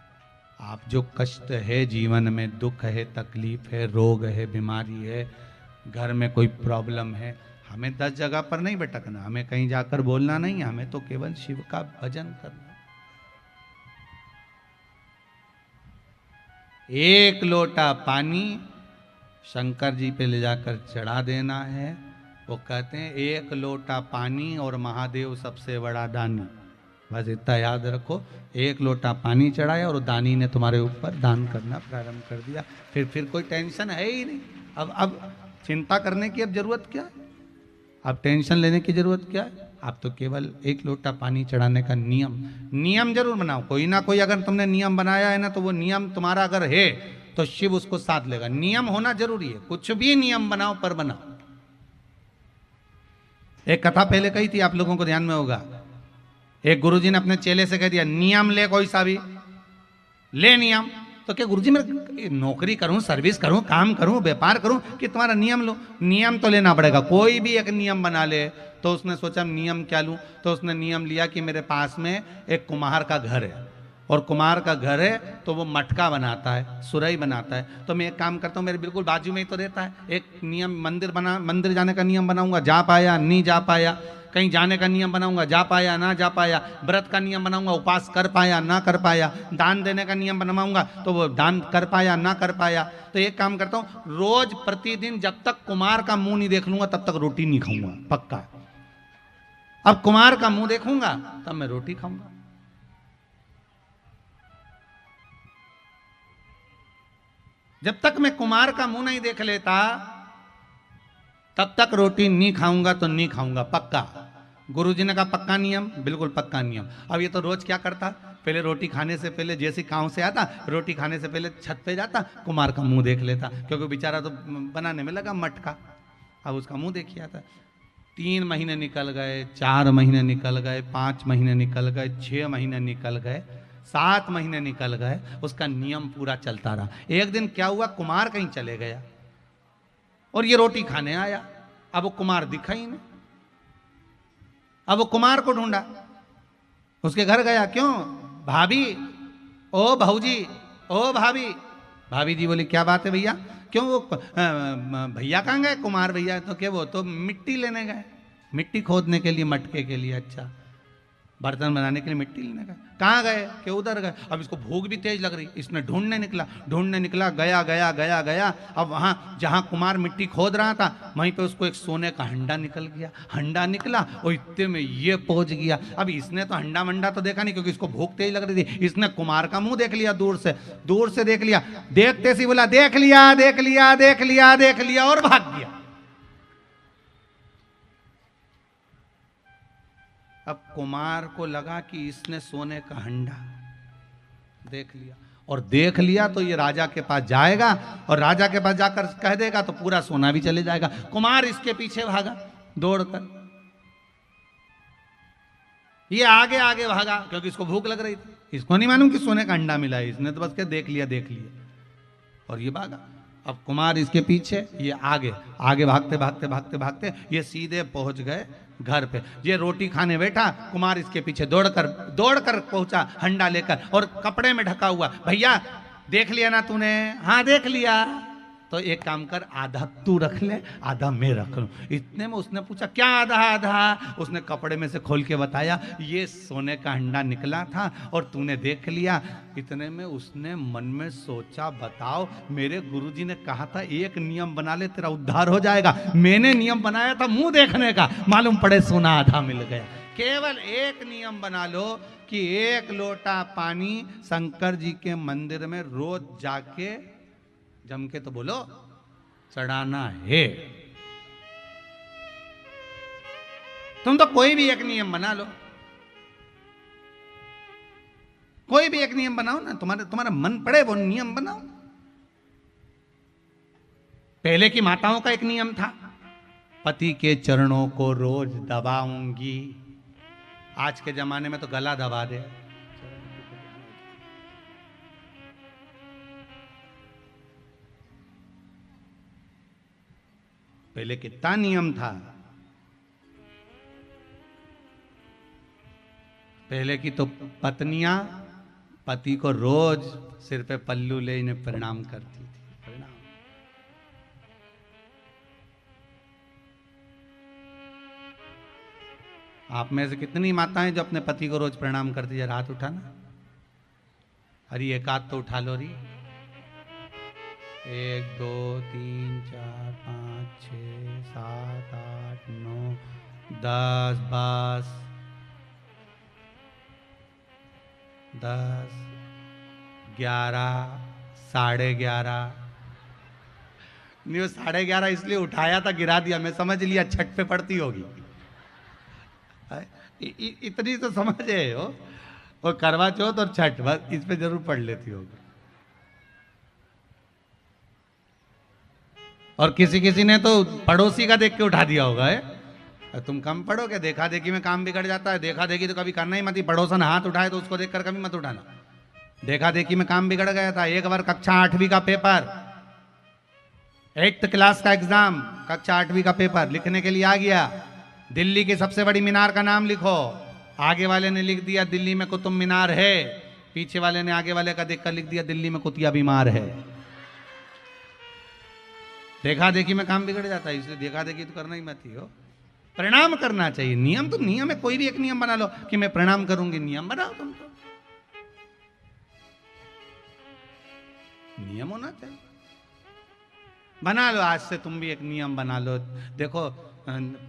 आप जो कष्ट है जीवन में, दुख है, तकलीफ है, रोग है, बीमारी है, घर में कोई प्रॉब्लम है, हमें 10 जगह पर नहीं भटकना, हमें कहीं जाकर बोलना नहीं, हमें तो केवल शिव का भजन करना। एक लोटा पानी शंकर जी पे ले जाकर चढ़ा देना है। वो कहते हैं एक लोटा पानी और महादेव सबसे बड़ा दानी। बस इतना याद रखो, एक लोटा पानी चढ़ाया और दानी ने तुम्हारे ऊपर दान करना प्रारंभ कर दिया। फिर कोई टेंशन है ही नहीं। अब चिंता करने की अब जरूरत क्या है? अब टेंशन लेने की जरूरत क्या है? आप तो केवल एक लोटा पानी चढ़ाने का नियम जरूर बनाओ। कोई ना कोई अगर तुमने नियम बनाया है ना, तो वो नियम तुम्हारा अगर है तो शिव उसको साथ लेगा। नियम होना जरूरी है, कुछ भी नियम बनाओ पर बनाओ। एक कथा पहले कही थी, आप लोगों को ध्यान में होगा। एक गुरुजी ने अपने चेले से कह दिया, नियम ले कोई सा भी, ले नियम। तो क्या गुरुजी मैं नौकरी करूं, सर्विस करूं, काम करूं, व्यापार करूं कि तुम्हारा नियम लो? नियम तो लेना पड़ेगा। कोई भी एक नियम बना ले। तो उसने सोचा नियम क्या लूं? तो उसने नियम लिया कि मेरे पास में एक कुम्हार का घर है, और कुमार का घर है तो वो मटका बनाता है, सुरई बनाता है। तो मैं एक काम करता हूँ, मेरे बिल्कुल बाजू में ही तो रहता है। एक नियम मंदिर जाने का नियम बनाऊंगा, जा पाया नहीं जा पाया। कहीं जाने का नियम बनाऊंगा, जा पाया ना जा पाया। व्रत का नियम बनाऊंगा, उपास कर पाया ना कर पाया। दान देने का नियम बनवाऊंगा तो वो दान कर पाया ना कर पाया। तो एक काम करता हूँ, रोज प्रतिदिन जब तक कुमार का मुंह नहीं देख लूंगा तब तक रोटी नहीं खाऊंगा, पक्का। अब कुमार का मुंह देखूंगा तब मैं रोटी खाऊंगा। जब तक मैं कुमार का मुंह नहीं देख लेता तब तक रोटी नहीं खाऊंगा, तो नहीं खाऊंगा पक्का। गुरुजी ने कहा पक्का नियम, बिल्कुल पक्का नियम। अब ये तो रोज क्या करता, पहले रोटी खाने से पहले जैसे गांव से आता, रोटी खाने से पहले छत पे जाता, कुमार का मुंह देख लेता, क्योंकि बेचारा तो बनाने में लगा मटका। अब उसका मुंह देखिए आता। 3 महीने निकल गए, 4 महीने निकल गए, 5 महीने निकल गए, 6 महीने निकल गए, 7 महीने निकल गए। उसका नियम पूरा चलता रहा। एक दिन क्या हुआ, कुमार कहीं चले गया और ये रोटी खाने आया। अब वो कुमार दिखा ही नहीं। अब वो कुमार को ढूंढा, उसके घर गया। क्यों भाभी, ओ भाऊजी, ओ भाभी। भाभी जी बोली क्या बात है भैया, क्यों वो भैया कहाँ गए, कुमार भैया? तो क्या वो तो मिट्टी लेने गए, मिट्टी खोदने के लिए, मटके के लिए। अच्छा, बर्तन बनाने के लिए मिट्टी लेने गए। कहाँ गए? कि उधर गए। अब इसको भूख भी तेज लग रही, इसने ढूंढने निकला, गया। अब वहाँ जहाँ कुमार मिट्टी खोद रहा था वहीं पे उसको एक सोने का हंडा निकल गया। हंडा निकला और इतने में ये पहुंच गया। अब इसने तो हंडा मंडा तो देखा नहीं, क्योंकि इसको भूख तेज लग रही थी। इसने कुमार का मुंह देख लिया, दूर से देख लिया। देखते सी बोला देख लिया और भाग गया। अब कुमार को लगा कि इसने सोने का हंडा देख लिया, और देख लिया तो ये राजा के पास जाएगा, और राजा के पास जाकर कह देगा तो पूरा सोना भी चले जाएगा। कुमार इसके पीछे भागा दौड़कर, ये आगे भागा, क्योंकि इसको भूख लग रही थी। इसको नहीं मालूम कि सोने का अंडा मिला है, इसने तो बस क्या देख लिया, और ये भागा। अब कुमार इसके पीछे, ये आगे भागते ये सीधे पहुंच गए घर पे। ये रोटी खाने बैठा, कुमार इसके पीछे दौड़कर पहुंचा हंडा लेकर, और कपड़े में ढका हुआ। भैया देख लिया ना तूने? हाँ देख लिया। तो एक काम कर, आधा तू रख ले, आधा मैं रख लूं। इतने में उसने पूछा क्या आधा? उसने कपड़े में से खोल के बताया, ये सोने का हंडा निकला था और तूने देख लिया। इतने में उसने मन में सोचा, बताओ, मेरे गुरुजी ने कहा था एक नियम बना ले तेरा उद्धार हो जाएगा। मैंने नियम बनाया था मुंह देखने का, मालूम पड़े सोना आधा मिल गया। केवल एक नियम बना लो कि 1 लोटा पानी शंकर जी के मंदिर में रोज जाके जम के तो बोलो चढ़ाना है। तुम तो कोई भी एक नियम बना लो, कोई भी एक नियम बनाओ ना, तुम्हारा मन पड़े वो नियम बनाओ। पहले की माताओं का एक नियम था, पति के चरणों को रोज दबाऊंगी। आज के जमाने में तो गला दबा दे। पहले कितना नियम था। पहले की तो पत्नियां पति को रोज सिर पे पल्लू ले इन्हें प्रणाम करती थी। प्रणाम। आप में से कितनी माताएं जो अपने पति को रोज प्रणाम करती है? हाथ उठाना। अरे एक हाथ तो उठा लो री। 1 2 3 4 5 6 7 8 9 10 बस 10 11 11:30। नहीं, वो 11:30 इसलिए उठाया था, गिरा दिया, मैं समझ लिया छठ पे पड़ती होगी। इतनी तो समझे हो, और करवा चौथ और छठ बस इस पे जरूर पढ़ लेती होगी। और किसी ने तो पड़ोसी का देख के उठा दिया होगा है। तुम कम पढ़ोगे, देखा देखी में काम बिगड़ जाता है। देखा देखी तो कभी करना ही मत। पड़ोसन हाथ उठाए तो उसको देखकर कभी मत उठाना। देखा देखी में काम बिगड़ गया था। एक बार कक्षा 8वीं का पेपर, 8th क्लास का एग्जाम, कक्षा 8वीं का पेपर लिखने के लिए आ गया। दिल्ली की सबसे बड़ी मीनार का नाम लिखो। आगे वाले ने लिख दिया दिल्ली में कुतुब मीनार है। पीछे वाले ने आगे वाले का देखकर लिख दिया दिल्ली में कुतिया बीमार है। देखा देखी में काम बिगड़ जाता है, इसलिए देखा देखी तो करना ही मत ही हो। प्रणाम करना चाहिए। नियम तो नियम है, कोई भी एक नियम बना लो कि मैं प्रणाम करूंगी, नियम बनाओ तुम तो। नियम होना चाहिए, बना लो। आज से तुम भी एक नियम बना लो। देखो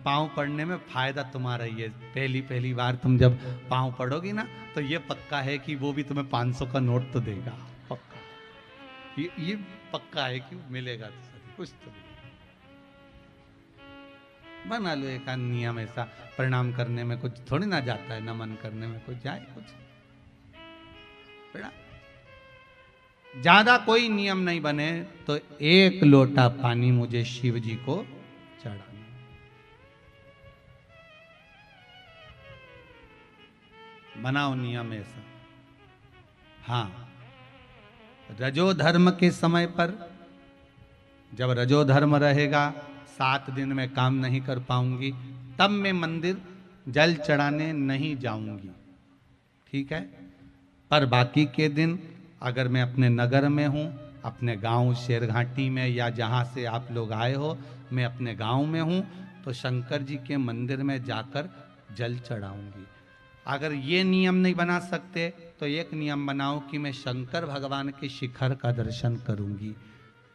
पाँव पड़ने में फायदा तुम्हारा ही है। पहली पहली बार तुम जब पाँव पड़ोगी ना तो ये पक्का है कि वो भी तुम्हें 500 का नोट तो देगा, पक्का। ये पक्का है कि मिलेगा तो सही, कुछ तो बना लो एक नियम ऐसा। प्रणाम करने में कुछ थोड़ी ना जाता है, नमन करने में कुछ जाए, कुछ ज्यादा कोई नियम नहीं बने तो 1 लोटा पानी मुझे शिव जी को चढ़ाना। बनाओ नियम ऐसा। हाँ, रजो धर्म के समय पर, जब रजो धर्म रहेगा 7 दिन में काम नहीं कर पाऊंगी, तब मैं मंदिर जल चढ़ाने नहीं जाऊंगी, ठीक है। पर बाकी के दिन अगर मैं अपने नगर में हूँ, अपने गांव शेरघाटी में, या जहाँ से आप लोग आए हो, मैं अपने गांव में हूँ, तो शंकर जी के मंदिर में जाकर जल चढ़ाऊंगी। अगर ये नियम नहीं बना सकते तो एक नियम बनाओ कि मैं शंकर भगवान के शिखर का दर्शन करूंगी,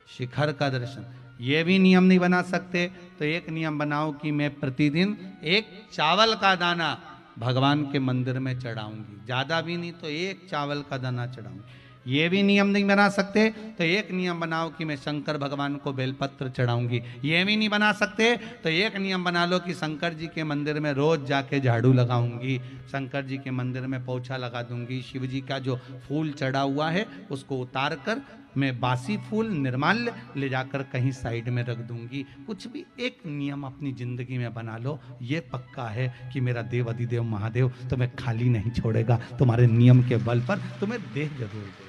शिखर का दर्शन। ये भी नियम नहीं बना सकते तो एक नियम बनाओ कि मैं प्रतिदिन 1 चावल का दाना भगवान के मंदिर में चढ़ाऊंगी, ज़्यादा भी नहीं तो 1 चावल का दाना चढ़ाऊंगी। ये भी नियम नहीं बना सकते तो एक नियम बनाओ कि मैं शंकर भगवान को बेलपत्र चढ़ाऊंगी। ये भी नहीं बना सकते तो एक नियम बना लो कि शंकर जी के मंदिर में रोज जाके झाड़ू लगाऊंगी, शंकर जी के मंदिर में पोछा लगा दूंगी, शिव जी का जो फूल चढ़ा हुआ है उसको उतार कर मैं बासी फूल निर्माल्य ले जाकर कहीं साइड में रख दूंगी। कुछ भी एक नियम अपनी जिंदगी में बना लो। ये पक्का है कि मेरा देव अधिदेव महादेव तुम्हें खाली नहीं छोड़ेगा, तुम्हारे नियम के बल पर तुम्हें देह जरूर देगा।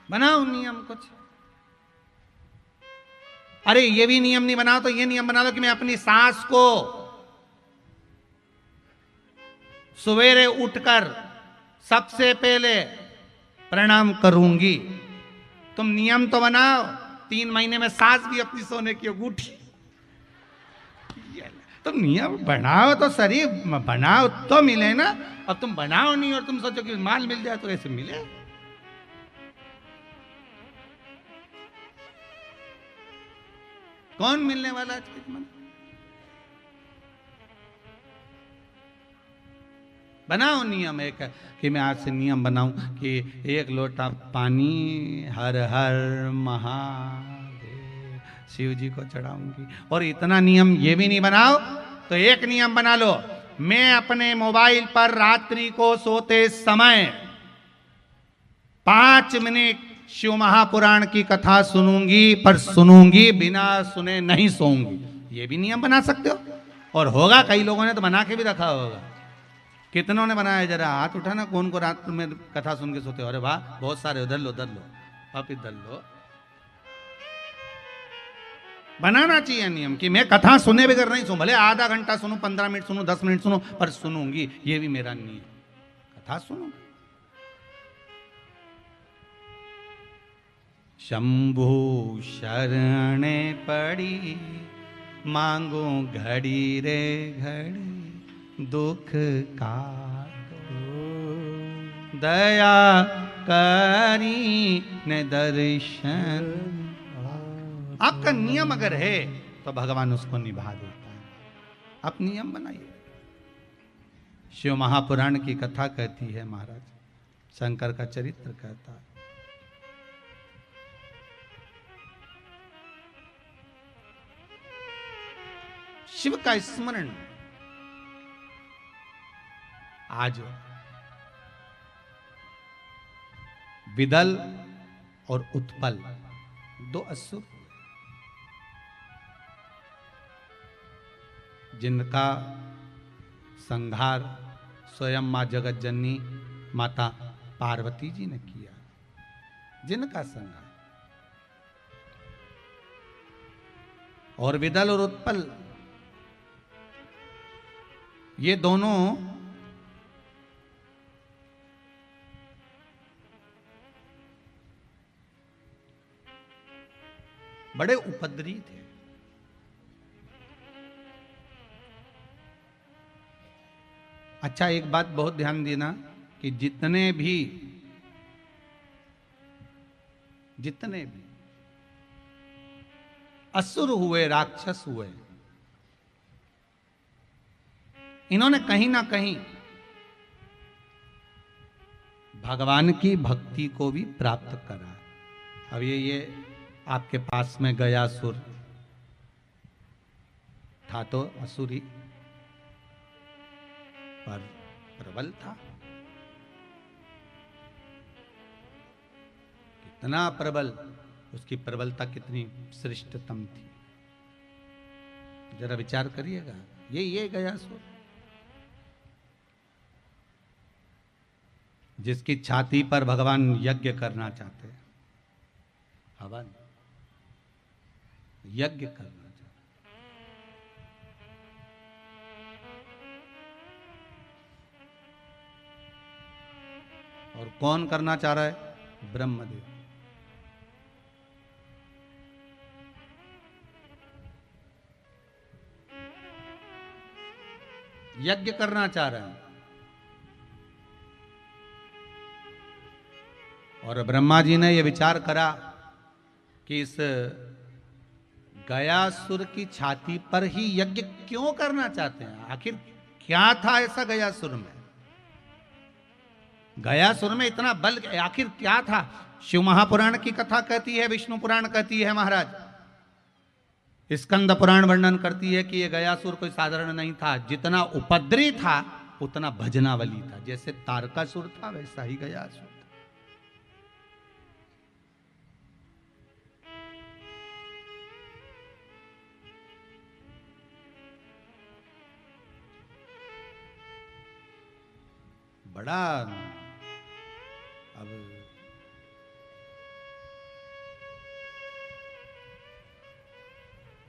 बनाओ नियम कुछ। अरे ये भी नियम नहीं बनाओ तो ये नियम बना लो कि मैं अपनी सास को सवेरे उठकर सबसे पहले प्रणाम करूंगी। तुम नियम तो बनाओ। 3 महीने में सास भी अपनी सोने की अंगूठी। तुम नियम बनाओ तो सही, बनाओ तो मिले ना। अब तुम बनाओ नहीं और तुम सोचो कि माल मिल जाए तो ऐसे मिले। कौन मिलने वाला है? बनाओ नियम एक कि मैं आज से नियम बनाऊं कि 1 लोटा पानी हर हर महादेव शिव जी को चढ़ाऊंगी। और इतना नियम ये भी नहीं बनाओ तो एक नियम बना लो, मैं अपने मोबाइल पर रात्रि को सोते समय 5 मिनट शिव महापुराण की कथा सुनूंगी, पर सुनूंगी बिना सुने नहीं सोऊंगी। ये भी नियम बना सकते हो। और होगा, कई लोगों ने तो बना के भी रखा होगा। कितनों ने बनाया? जरा हाथ उठाना, कौन को रात में कथा सुन के सोते हो? अरे वाह, बहुत सारे। उधर लो, उधर लो, आप इधर लो। बनाना चाहिए नियम कि मैं कथा सुने बगैर नहीं सुनूं, भले आधा घंटा सुनूं, 15 मिनट सुनूं, 10 मिनट सुनूं, पर सुनूंगी। ये भी मेरा नियम, कथा सुनूं। शंभु शरणे पड़ी मांगो घड़ी रे घड़ी, दुख का दया करी ने दर्शन। आपका नियम अगर है तो भगवान उसको निभा देता है। आप नियम बनाइए। शिव महापुराण की कथा कहती है महाराज, शंकर का चरित्र कहता है। शिव का स्मरण आज विदल और उत्पल 2 असुर जिनका संहार स्वयं मां जगत जननी माता पार्वती जी ने किया, जिनका संहार। और विदल और उत्पल ये दोनों बड़े उपद्रवी थे। अच्छा, एक बात बहुत ध्यान देना कि जितने भी असुर हुए, राक्षस हुए, इन्होंने कहीं ना कहीं भगवान की भक्ति को भी प्राप्त करा। अब ये आपके पास में गयासुर था तो असुर ही, पर प्रबल था। कितना प्रबल, उसकी प्रबलता कितनी श्रेष्ठतम थी, जरा विचार करिएगा। ये गयासुर, जिसकी छाती पर भगवान यज्ञ करना चाहते हैं, हवन यज्ञ करना चाहते। और कौन करना चाह रहा है? ब्रह्मदेव। यज्ञ करना चाह रहे हैं। और ब्रह्मा जी ने यह विचार करा कि इस गयासुर की छाती पर ही यज्ञ क्यों करना चाहते हैं? आखिर क्या था ऐसा गयासुर में? गयासुर में इतना बल आखिर क्या था? शिव महापुराण की कथा कहती है, विष्णु पुराण कहती है महाराज, स्कंद पुराण वर्णन करती है कि यह गयासुर कोई साधारण नहीं था। जितना उपद्रवी था उतना भजनावली था। जैसे तारकासुर था वैसा ही गयासुर था। बड़ा अब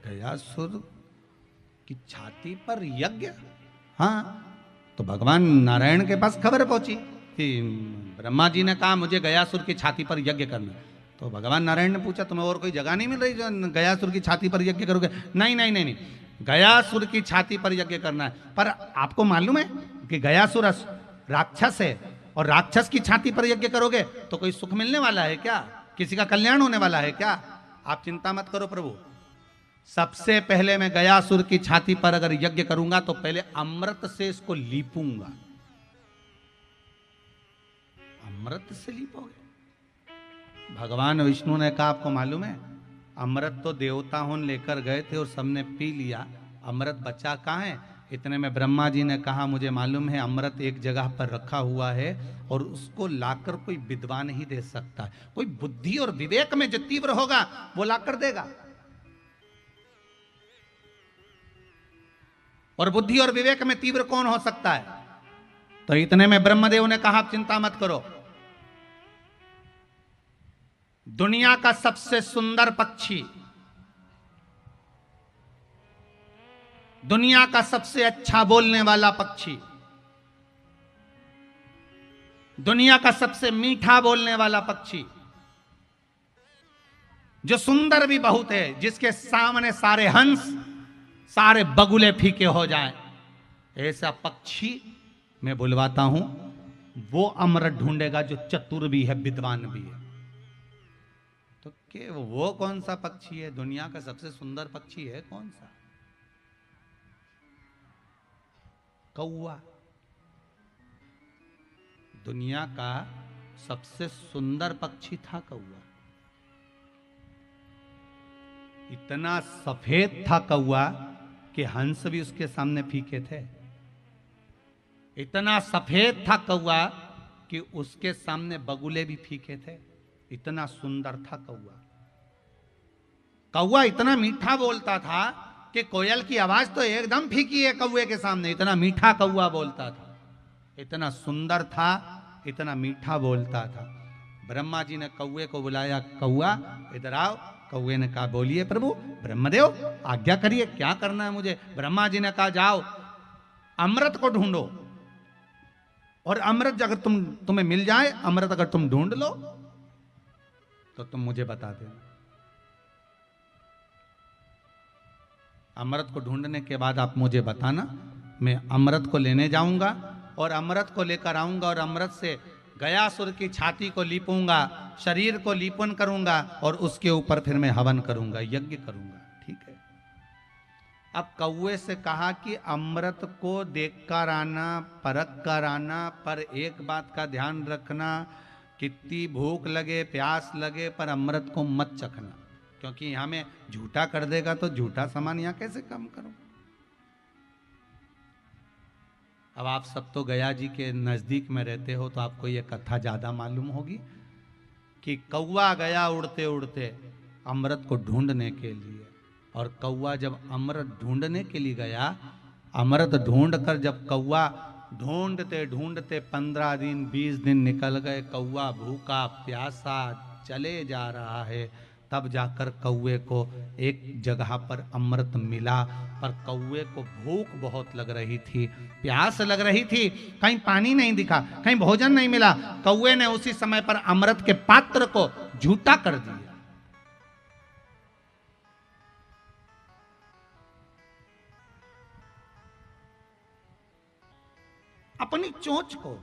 गयासुर की छाती पर यज्ञ, हाँ, तो भगवान नारायण के पास खबर पहुंची कि ब्रह्मा जी ने कहा मुझे गयासुर की छाती पर यज्ञ करना। तो भगवान नारायण ने पूछा तुम्हें और कोई जगह नहीं मिल रही जो गयासुर की छाती पर यज्ञ करोगे? नहीं नहीं नहीं नहीं, गयासुर की छाती पर यज्ञ करना है। पर आपको मालूम है कि गयासुर राक्षस है, और राक्षस की छाती पर यज्ञ करोगे तो कोई सुख मिलने वाला है क्या? किसी का कल्याण होने वाला है क्या? आप चिंता मत करो प्रभु। सबसे पहले मैं गयासुर की छाती पर अगर यज्ञ करूंगा तो पहले अमृत से इसको लीपूंगा। अमृत से लीपोगे? भगवान विष्णु ने कहा आपको मालूम है, अमृत तो देवताओं लेकर गए थे और सबने पी लिया, अमृत बचा कहाँ है? इतने में ब्रह्मा जी ने कहा मुझे मालूम है अमृत एक जगह पर रखा हुआ है और उसको लाकर कोई विद्वान ही दे सकता है। कोई बुद्धि और विवेक में जो तीव्र होगा वो लाकर देगा। और बुद्धि और विवेक में तीव्र कौन हो सकता है? तो इतने में ब्रह्मदेव ने कहा आप चिंता मत करो, दुनिया का सबसे सुंदर पक्षी, दुनिया का सबसे अच्छा बोलने वाला पक्षी, दुनिया का सबसे मीठा बोलने वाला पक्षी, जो सुंदर भी बहुत है, जिसके सामने सारे हंस सारे बगुले फीके हो जाएं, ऐसा पक्षी मैं बुलवाता हूं। वो अमृत ढूंढेगा जो चतुर भी है, विद्वान भी है। तो के वो कौन सा पक्षी है? दुनिया का सबसे सुंदर पक्षी है कौन सा? कौवा। दुनिया का सबसे सुंदर पक्षी था कौवा। इतना सफेद था कौवा कि हंस भी उसके सामने फीके थे। इतना सफेद था कौवा कि उसके सामने बगुले भी फीके थे। इतना सुंदर था कौवा। कौवा इतना मीठा बोलता था कि कोयल की आवाज तो एकदम फीकी है कौवे के सामने। इतना मीठा कौवा बोलता था, इतना सुंदर था, इतना मीठा बोलता था। ब्रह्मा जी ने कौवे को बुलाया, कौवा इधर आओ। कौवे ने कहा बोलिए प्रभु। ब्रह्मदेव आज्ञा करिए, क्या करना है मुझे? ब्रह्मा जी ने कहा जाओ अमृत को ढूंढो, और अमृत अगर तुम्हें मिल जाए, अमृत अगर तुम ढूंढ लो तो तुम मुझे बता देना। अमृत को ढूंढने के बाद आप मुझे बताना, मैं अमृत को लेने जाऊंगा और अमृत को लेकर आऊंगा और अमृत से गयासुर की छाती को लीपूंगा, शरीर को लीपन करूंगा और उसके ऊपर फिर मैं हवन करूंगा, यज्ञ करूंगा। ठीक है। अब कौवे से कहा कि अमृत को देखकर आना, परख कर आना, पर एक बात का ध्यान रखना, कितनी भूख लगे प्यास लगे पर अमृत को मत चखना, क्योंकि यहां में झूठा कर देगा तो झूठा सामान यहां कैसे कम करूं। अब आप सब तो गया जी के नजदीक में रहते हो तो आपको यह कथा ज्यादा मालूम होगी कि कौवा गया उड़ते उड़ते अमृत को ढूंढने के लिए, और कौवा जब अमृत ढूंढने के लिए गया, अमृत ढूंढकर जब कौवा ढूंढते ढूंढते 15 दिन 20 दिन निकल गए, कौवा भूखा प्यासा चले जा रहा है, तब जाकर कौवे को एक जगह पर अमृत मिला। पर कौवे को भूख बहुत लग रही थी, प्यास लग रही थी, कहीं पानी नहीं दिखा, कहीं भोजन नहीं मिला। कौवे ने उसी समय पर अमृत के पात्र को झूठा कर दिया। अपनी चोंच को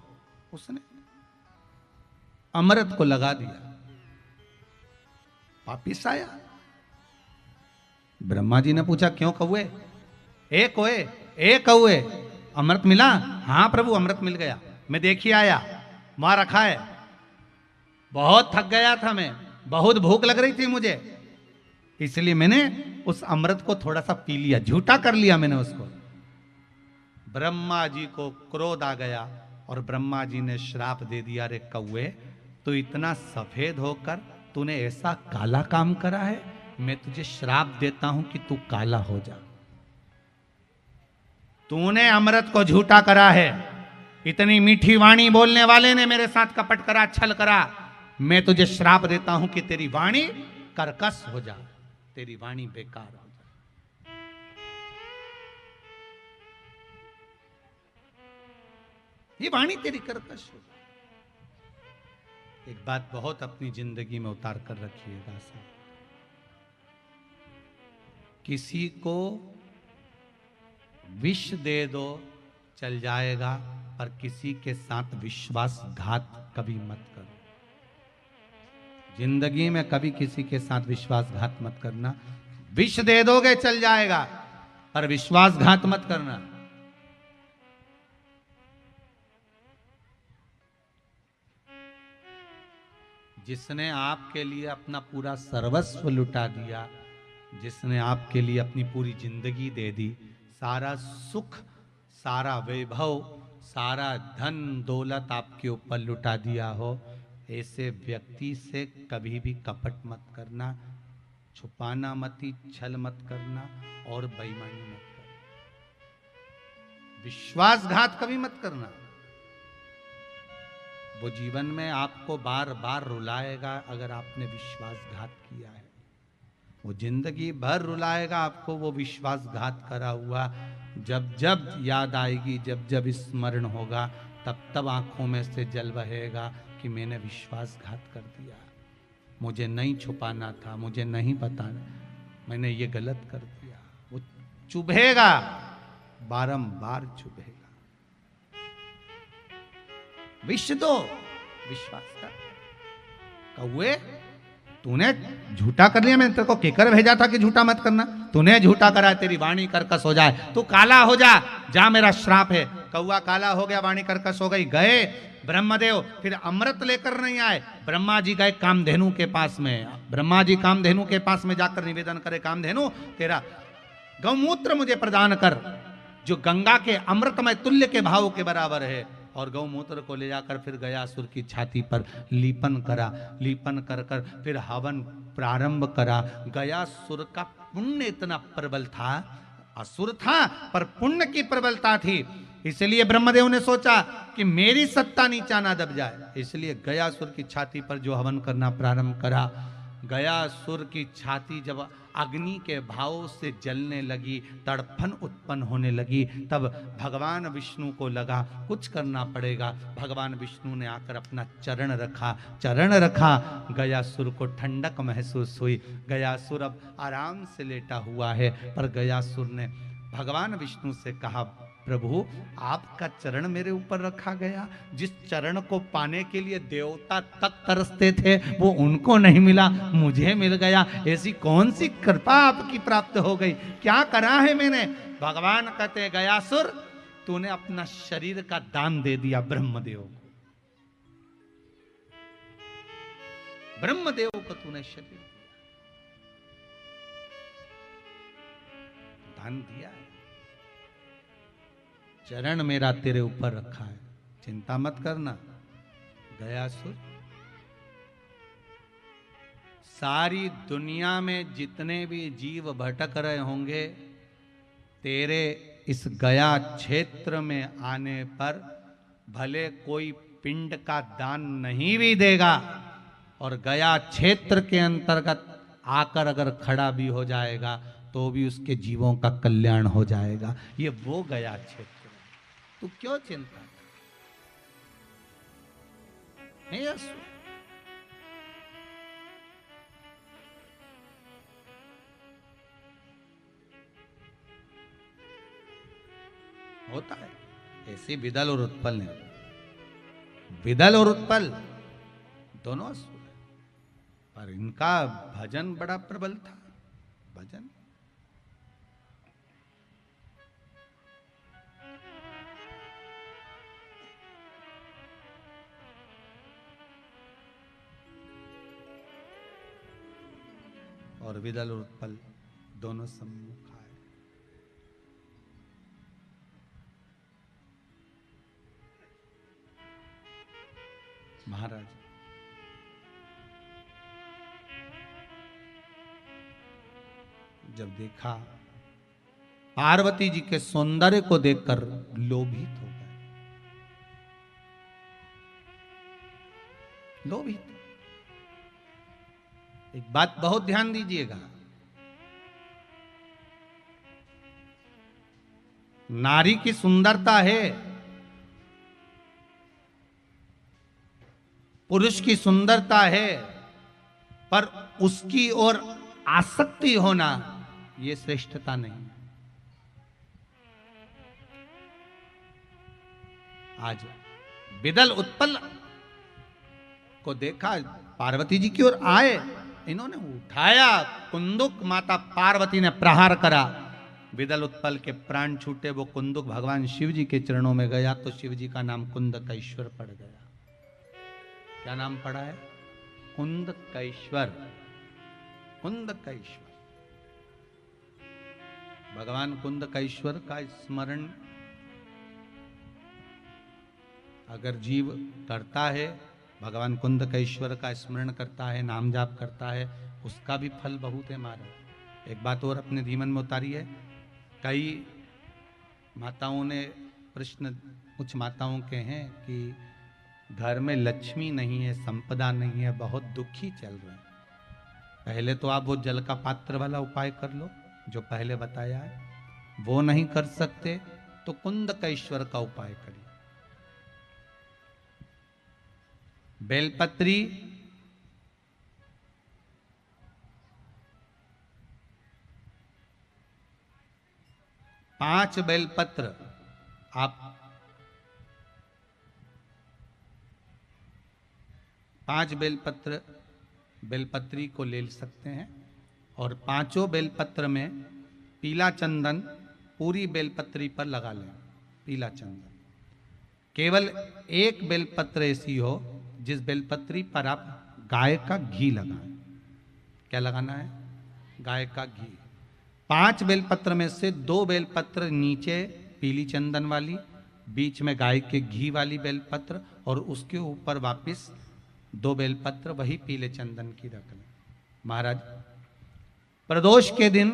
उसने अमृत को लगा दिया, वापिस आया। ब्रह्मा जी ने पूछा, क्यों कौवे? ए कौवे, अमृत मिला? हाँ प्रभु, अमृत मिल गया, मैं देखिए आया, वहां रखा है। बहुत थक गया था मैं, बहुत भूख लग रही थी मुझे, इसलिए मैंने उस अमृत को थोड़ा सा पी लिया, झूठा कर लिया मैंने उसको। ब्रह्मा जी को क्रोध आ गया और ब्रह्मा जी ने श्राप दे दिया, रे कौवे, तो इतना सफेद होकर तूने ऐसा काला काम करा है, मैं तुझे श्राप देता हूं कि तू काला हो जा। तूने अमृत को झूठा करा है, इतनी मीठी वाणी बोलने वाले ने मेरे साथ कपट करा, छल करा, मैं तुझे श्राप देता हूं कि तेरी वाणी कर्कश हो जा, तेरी वाणी बेकार हो जा। ये वाणी तेरी कर्कश हो। एक बात बहुत अपनी जिंदगी में उतार कर रखिएगा साहब, किसी को विष दे दो चल जाएगा, पर किसी के साथ विश्वासघात कभी मत करो। जिंदगी में कभी किसी के साथ विश्वासघात मत करना। विष दे दोगे चल जाएगा, पर विश्वासघात मत करना। जिसने आपके लिए अपना पूरा सर्वस्व लुटा दिया, जिसने आपके लिए अपनी पूरी जिंदगी दे दी, सारा सुख, सारा वैभव, सारा धन दौलत आपके ऊपर लुटा दिया हो, ऐसे व्यक्ति से कभी भी कपट मत करना, छुपाना मत, छल मत करना और बेईमानी मत करना, विश्वासघात कभी मत करना। वो जीवन में आपको बार बार रुलाएगा अगर आपने विश्वासघात किया है। वो जिंदगी भर रुलाएगा आपको, वो विश्वासघात करा हुआ। जब जब याद आएगी, जब जब स्मरण होगा, तब तब आंखों में से जल बहेगा कि मैंने विश्वासघात कर दिया, मुझे नहीं छुपाना था, मुझे नहीं बताना, मैंने ये गलत कर दिया। वो चुभेगा, बारंबार चुभेगा। विष दो, विश्वास कर। कौवे, तूने झूठा कर लिया, मैंने तेरे को केकर भेजा था कि झूठा मत करना, तूने झूठा करा, तेरी वाणी कर्कश हो जाए, तू काला हो जा, जा मेरा श्राप है। कौवा काला हो गया, वाणी कर्कश हो गई। गए ब्रह्मदेव, फिर अमृत लेकर नहीं आए। ब्रह्मा जी गए कामधेनु के पास में। ब्रह्मा जी कामधेनु के पास में जाकर निवेदन करे, कामधेनु तेरा गौमूत्र मुझे प्रदान कर, जो गंगा के अमृतमय तुल्य के भाव के बराबर है। और गौमूत्र को ले जाकर फिर गयासुर की छाती पर लीपन करा। लीपन कर कर फिर हवन प्रारंभ करा। गयासुर का पुण्य इतना प्रबल था, असुर था पर पुण्य की प्रबलता थी, इसलिए ब्रह्मदेव ने सोचा कि मेरी सत्ता नीचा ना दब जाए, इसलिए गयासुर की छाती पर जो हवन करना प्रारंभ करा। गयासुर की छाती जब अग्नि के भाव से जलने लगी, तड़फन उत्पन्न होने लगी, तब भगवान विष्णु को लगा कुछ करना पड़ेगा। भगवान विष्णु ने आकर अपना चरण रखा। गयासुर को ठंडक महसूस हुई। गयासुर अब आराम से लेटा हुआ है, पर गयासुर ने भगवान विष्णु से कहा, प्रभु आपका चरण मेरे ऊपर रखा गया, जिस चरण को पाने के लिए देवता तक तरसते थे वो उनको नहीं मिला, मुझे मिल गया। ऐसी कौन सी कृपा आपकी प्राप्त हो गई, क्या करा है मैंने? भगवान कहते, गयासुर तूने अपना शरीर का दान दे दिया ब्रह्मदेव को। ब्रह्मदेव को तूने शरीर दान दिया है, चरण मेरा तेरे ऊपर रखा है, चिंता मत करना। गयासुर, सारी दुनिया में जितने भी जीव भटक रहे होंगे, तेरे इस गया क्षेत्र में आने पर भले कोई पिंड का दान नहीं भी देगा और गया क्षेत्र के अंतर्गत आकर अगर खड़ा भी हो जाएगा तो भी उसके जीवों का कल्याण हो जाएगा। ये वो गया क्षेत्र, तू क्यों चिंता नहीं? होता है ऐसे। विदल और उत्पल ने, विदल और उत्पल दोनों असुर हैं, पर इनका भजन बड़ा प्रबल था। भजन और विदल और उत्पल दोनों सम्मुख आए। महाराज, जब देखा पार्वती जी के सौंदर्य को देखकर लोभित हो गए, लोभित। एक बात बहुत ध्यान दीजिएगा, नारी की सुंदरता है, पुरुष की सुंदरता है, पर उसकी ओर आसक्ति होना यह श्रेष्ठता नहीं। आज विदल उत्पल को देखा, पार्वती जी की ओर आए, इन्होंने उठाया कुंदुक, माता पार्वती ने प्रहार करा, विदल उत्पल के प्राण छूटे। वो कुंदुक भगवान शिव जी के चरणों में गया तो शिव जी का नाम कुंदकेश्वर पड़ गया। क्या नाम पड़ा है? कुंदकेश्वर। कुंदकेश्वर, भगवान कुंदकेश्वर का स्मरण अगर जीव करता है, भगवान कुंदकेश्वर का स्मरण करता है, नाम जाप करता है, उसका भी फल बहुत है महाराज। एक बात और अपने जीवन में उतारी है, कई माताओं ने प्रश्न, कुछ माताओं के हैं कि घर में लक्ष्मी नहीं है, संपदा नहीं है, बहुत दुखी चल रहे हैं। पहले तो आप वो जल का पात्र वाला उपाय कर लो जो पहले बताया है, वो नहीं कर सकते तो कुंदकेश्वर का उपाय करिए। बेलपत्री, पांच बेलपत्र आप, पांच बेलपत्र बेलपत्री को ले सकते हैं और पांचों बेलपत्र में पीला चंदन पूरी बेलपत्री पर लगा लें। पीला चंदन, केवल एक बेलपत्र ऐसी हो जिस बेलपत्री पर आप गाय का घी लगाएं। क्या लगाना है? गाय का घी। 5 बेलपत्र में से 2 बेलपत्र नीचे पीली चंदन वाली, बीच में गाय के घी वाली बेलपत्र, और उसके ऊपर वापस 2 बेलपत्र वही पीले चंदन की रख लें। महाराज, प्रदोष के दिन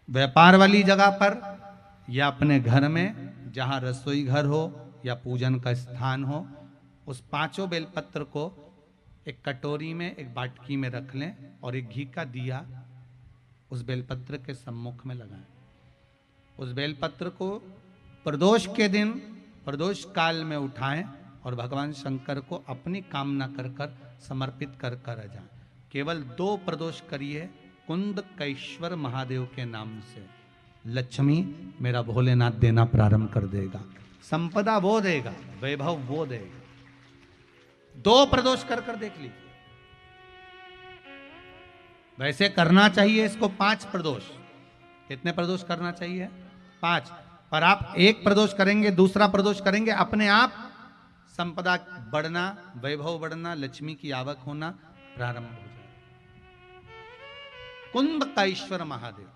व्यापार वाली जगह पर या अपने घर में जहां रसोई घर हो या पूजन का स्थान हो, उस 5 बेलपत्र को एक कटोरी में, एक बाटकी में रख लें और एक घी का दिया उस बेलपत्र के सम्मुख में लगाएं। उस बेलपत्र को प्रदोष के दिन, प्रदोष काल में उठाएं और भगवान शंकर को अपनी कामना कर कर समर्पित कर कर जाएं। केवल 2 प्रदोष करिए कुंदकेश्वर महादेव के नाम से। लक्ष्मी मेरा भोलेनाथ देना प्रारंभ कर देगा, संपदा वो देगा, वैभव वो देगा। 2 प्रदोष कर कर देख लीजिए। वैसे करना चाहिए इसको 5 प्रदोष। कितने प्रदोष करना चाहिए? 5। पर आप 1 प्रदोष करेंगे, दूसरा प्रदोष करेंगे, अपने आप संपदा बढ़ना, वैभव बढ़ना, लक्ष्मी की आवक होना प्रारंभ हो जाए। कुंदकेश्वर महादेव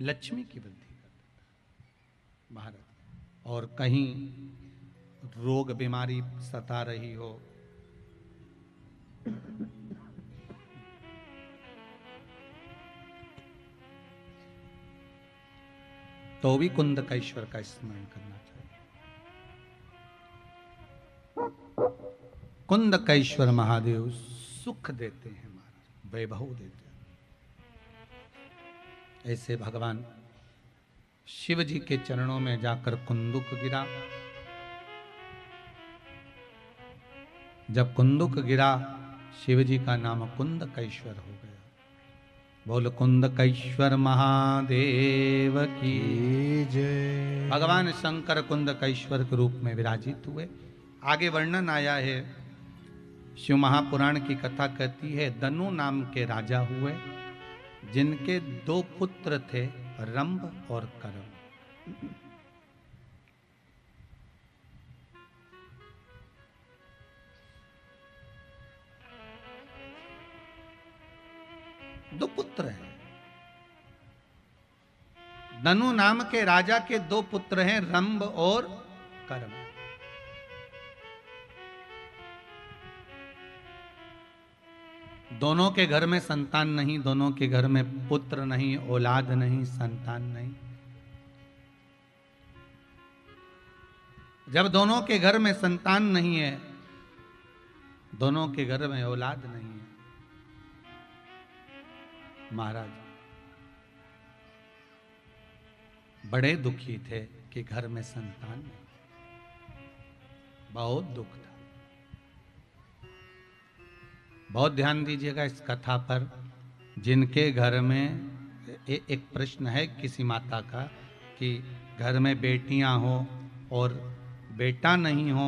लक्ष्मी की वृद्धि कर देता महाराज। और कहीं रोग बीमारी सता रही हो, तो भी कुंदकेश्वर का स्मरण करना चाहिए। कुंदकेश्वर महादेव सुख देते हैं महाराज, वैभव देते हैं। ऐसे भगवान शिव जी के चरणों में जाकर कुंदुक गिरा। जब कुंदुक गिरा, शिव जी का नाम कुंदकेश्वर हो गया। बोल कुंदकेश्वर महादेव की जय। भगवान शंकर कुंदकेश्वर के रूप में विराजित हुए। आगे वर्णन आया है, शिव महापुराण की कथा कहती है, दनु नाम के राजा हुए जिनके 2 पुत्र थे, रंभ और करम। दो पुत्र हैं। दनु नाम के राजा के 2 पुत्र हैं, रंभ और करम। दोनों के घर में संतान नहीं, दोनों के घर में पुत्र नहीं, औलाद नहीं, संतान नहीं। जब दोनों के घर में संतान नहीं है, दोनों के घर में औलाद नहीं है, महाराज बड़े दुखी थे कि घर में संतान नहीं। बहुत दुख था। बहुत ध्यान दीजिएगा इस कथा पर। जिनके घर में एक प्रश्न है किसी माता का कि घर में बेटियां हो और बेटा नहीं हो।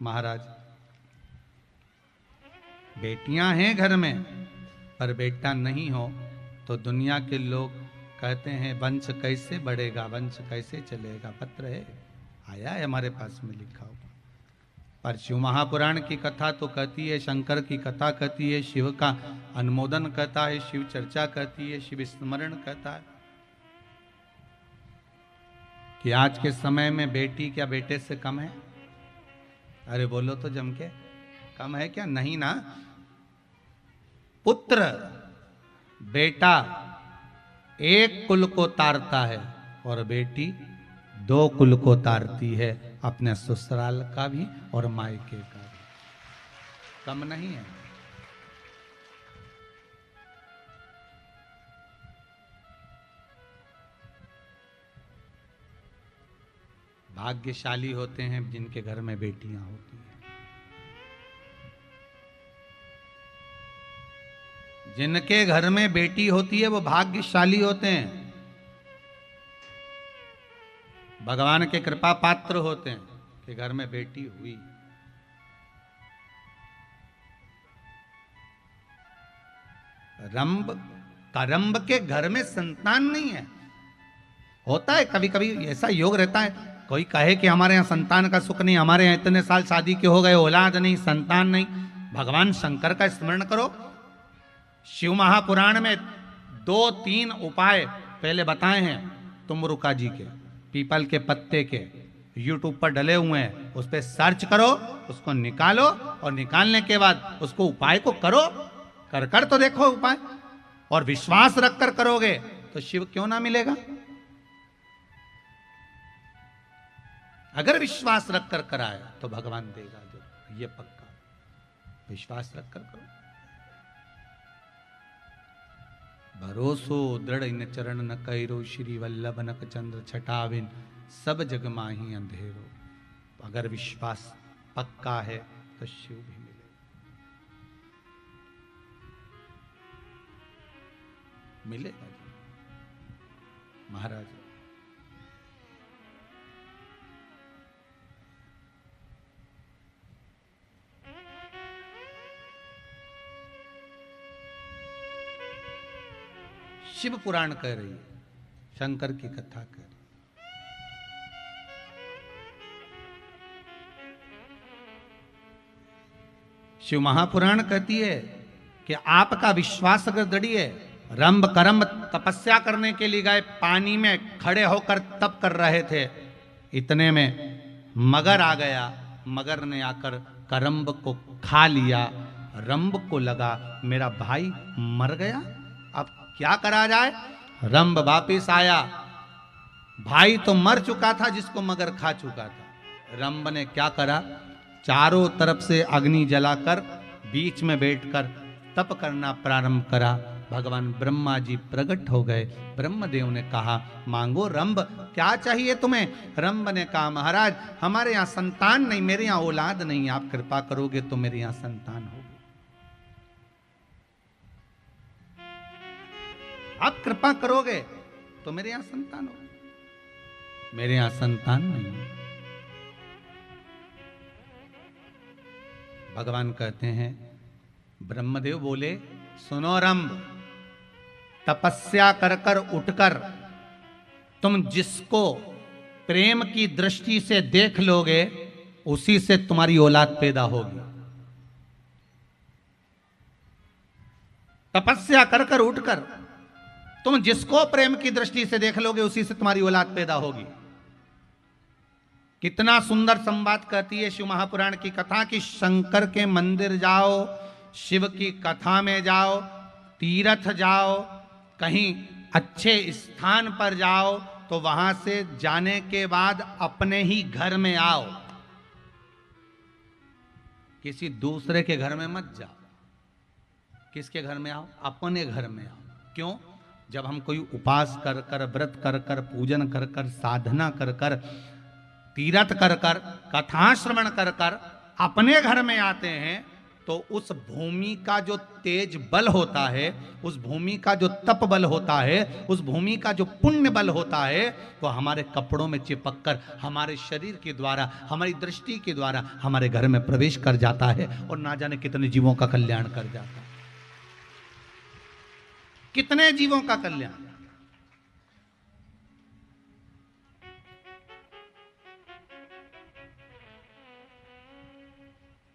महाराज, बेटियां हैं घर में पर बेटा नहीं हो तो दुनिया के लोग कहते हैं वंश कैसे बढ़ेगा, वंश कैसे चलेगा। पत्र है, आया है हमारे पास में लिखा हुआ। पर शिव महापुराण की कथा तो कहती है, शंकर की कथा कहती है, शिव का अनुमोदन कहता है, शिव चर्चा कहती है, शिव स्मरण कहता है कि आज के समय में बेटी क्या बेटे से कम है? अरे बोलो तो जम के, कम है क्या? नहीं ना। पुत्र, बेटा एक कुल को तारता है और बेटी 2 कुल को तारती है, अपने ससुराल का भी और मायके का भी। कम नहीं है। भाग्यशाली होते हैं जिनके घर में बेटियां होती हैं। जिनके घर में बेटी होती है वो भाग्यशाली होते हैं, भगवान के कृपा पात्र होते हैं कि घर में बेटी हुई। रंभ, करम्ब के घर में संतान नहीं है। होता है कभी कभी ऐसा योग रहता है, कोई कहे कि हमारे यहाँ संतान का सुख नहीं, हमारे यहाँ इतने साल शादी के हो गए, औलाद नहीं, संतान नहीं। भगवान शंकर का स्मरण करो। शिव महापुराण में 2-3 उपाय पहले बताए हैं तुमरुका जी के, पीपल के पत्ते के, YouTube पर डले हुए हैं। उस पर सर्च करो, उसको निकालो और निकालने के बाद उसको उपाय को करो। कर तो देखो उपाय, और विश्वास रखकर करोगे तो शिव क्यों ना मिलेगा। अगर विश्वास रख कर कराए तो भगवान देगा, जो ये पक्का, विश्वास रख कर करो। भरोसो दृढ़ इन चरण न कैरो, श्री वल्लभ नक चंद्र छटाविन, सब जग माही अंधेरो। अगर विश्वास पक्का है तो शिव भी मिलेगा। मिलेगा जी महाराज। शिव पुराण कह रही है, शंकर की कथा कह रही। शिव महापुराण कहती है कि आपका विश्वास अगर दृढ़ है, रंभ करम तपस्या करने के लिए गए, पानी में खड़े होकर तप कर रहे थे, इतने में मगर आ गया। मगर ने आकर करम्ब को खा लिया। रंभ को लगा मेरा भाई मर गया, अब क्या करा जाए। रंभ वापिस आया, भाई तो मर चुका था जिसको मगर खा चुका था। रंभ ने क्या करा, चारों तरफ से अग्नि जलाकर बीच में बैठकर तप करना प्रारंभ करा। भगवान ब्रह्मा जी प्रकट हो गए। ब्रह्मदेव ने कहा मांगो रंभ, क्या चाहिए तुम्हें। रंभ ने कहा महाराज हमारे यहाँ संतान नहीं, मेरे यहाँ औलाद नहीं, आप कृपा करोगे तो मेरे यहाँ संतान होगी। आप कृपा करोगे तो मेरे यहाँ संतान होगी, मेरे यहाँ संतान नहीं है। भगवान कहते हैं, ब्रह्मदेव बोले सुनो रंभ, तपस्या कर कर उठकर तुम जिसको प्रेम की दृष्टि से देख लोगे उसी से तुम्हारी औलाद पैदा होगी। तपस्या कर कर उठकर तुम जिसको प्रेम की दृष्टि से देख लोगे उसी से तुम्हारी औलाद पैदा होगी। कितना सुंदर संवाद कहती है शिव महापुराण की कथा कि शंकर के मंदिर जाओ, शिव की कथा में जाओ, तीर्थ जाओ, कहीं अच्छे स्थान पर जाओ तो वहां से जाने के बाद अपने ही घर में आओ, किसी दूसरे के घर में मत जाओ। किसके घर में आओ, अपने घर में आओ। क्यों, जब हम कोई उपास कर कर, व्रत कर कर, पूजन कर कर, साधना कर कर, तीर्थ कर कर, कथा श्रवण कर कर अपने घर में आते हैं तो उस भूमि का जो तेज बल होता है, उस भूमि का जो तप बल होता है, उस भूमि का जो पुण्य बल होता है, वो हमारे कपड़ों में चिपक कर हमारे शरीर के द्वारा, हमारी दृष्टि के द्वारा हमारे घर में प्रवेश कर जाता है और ना जाने कितने जीवों का कल्याण कर जाता है। कितने जीवों का कल्याण।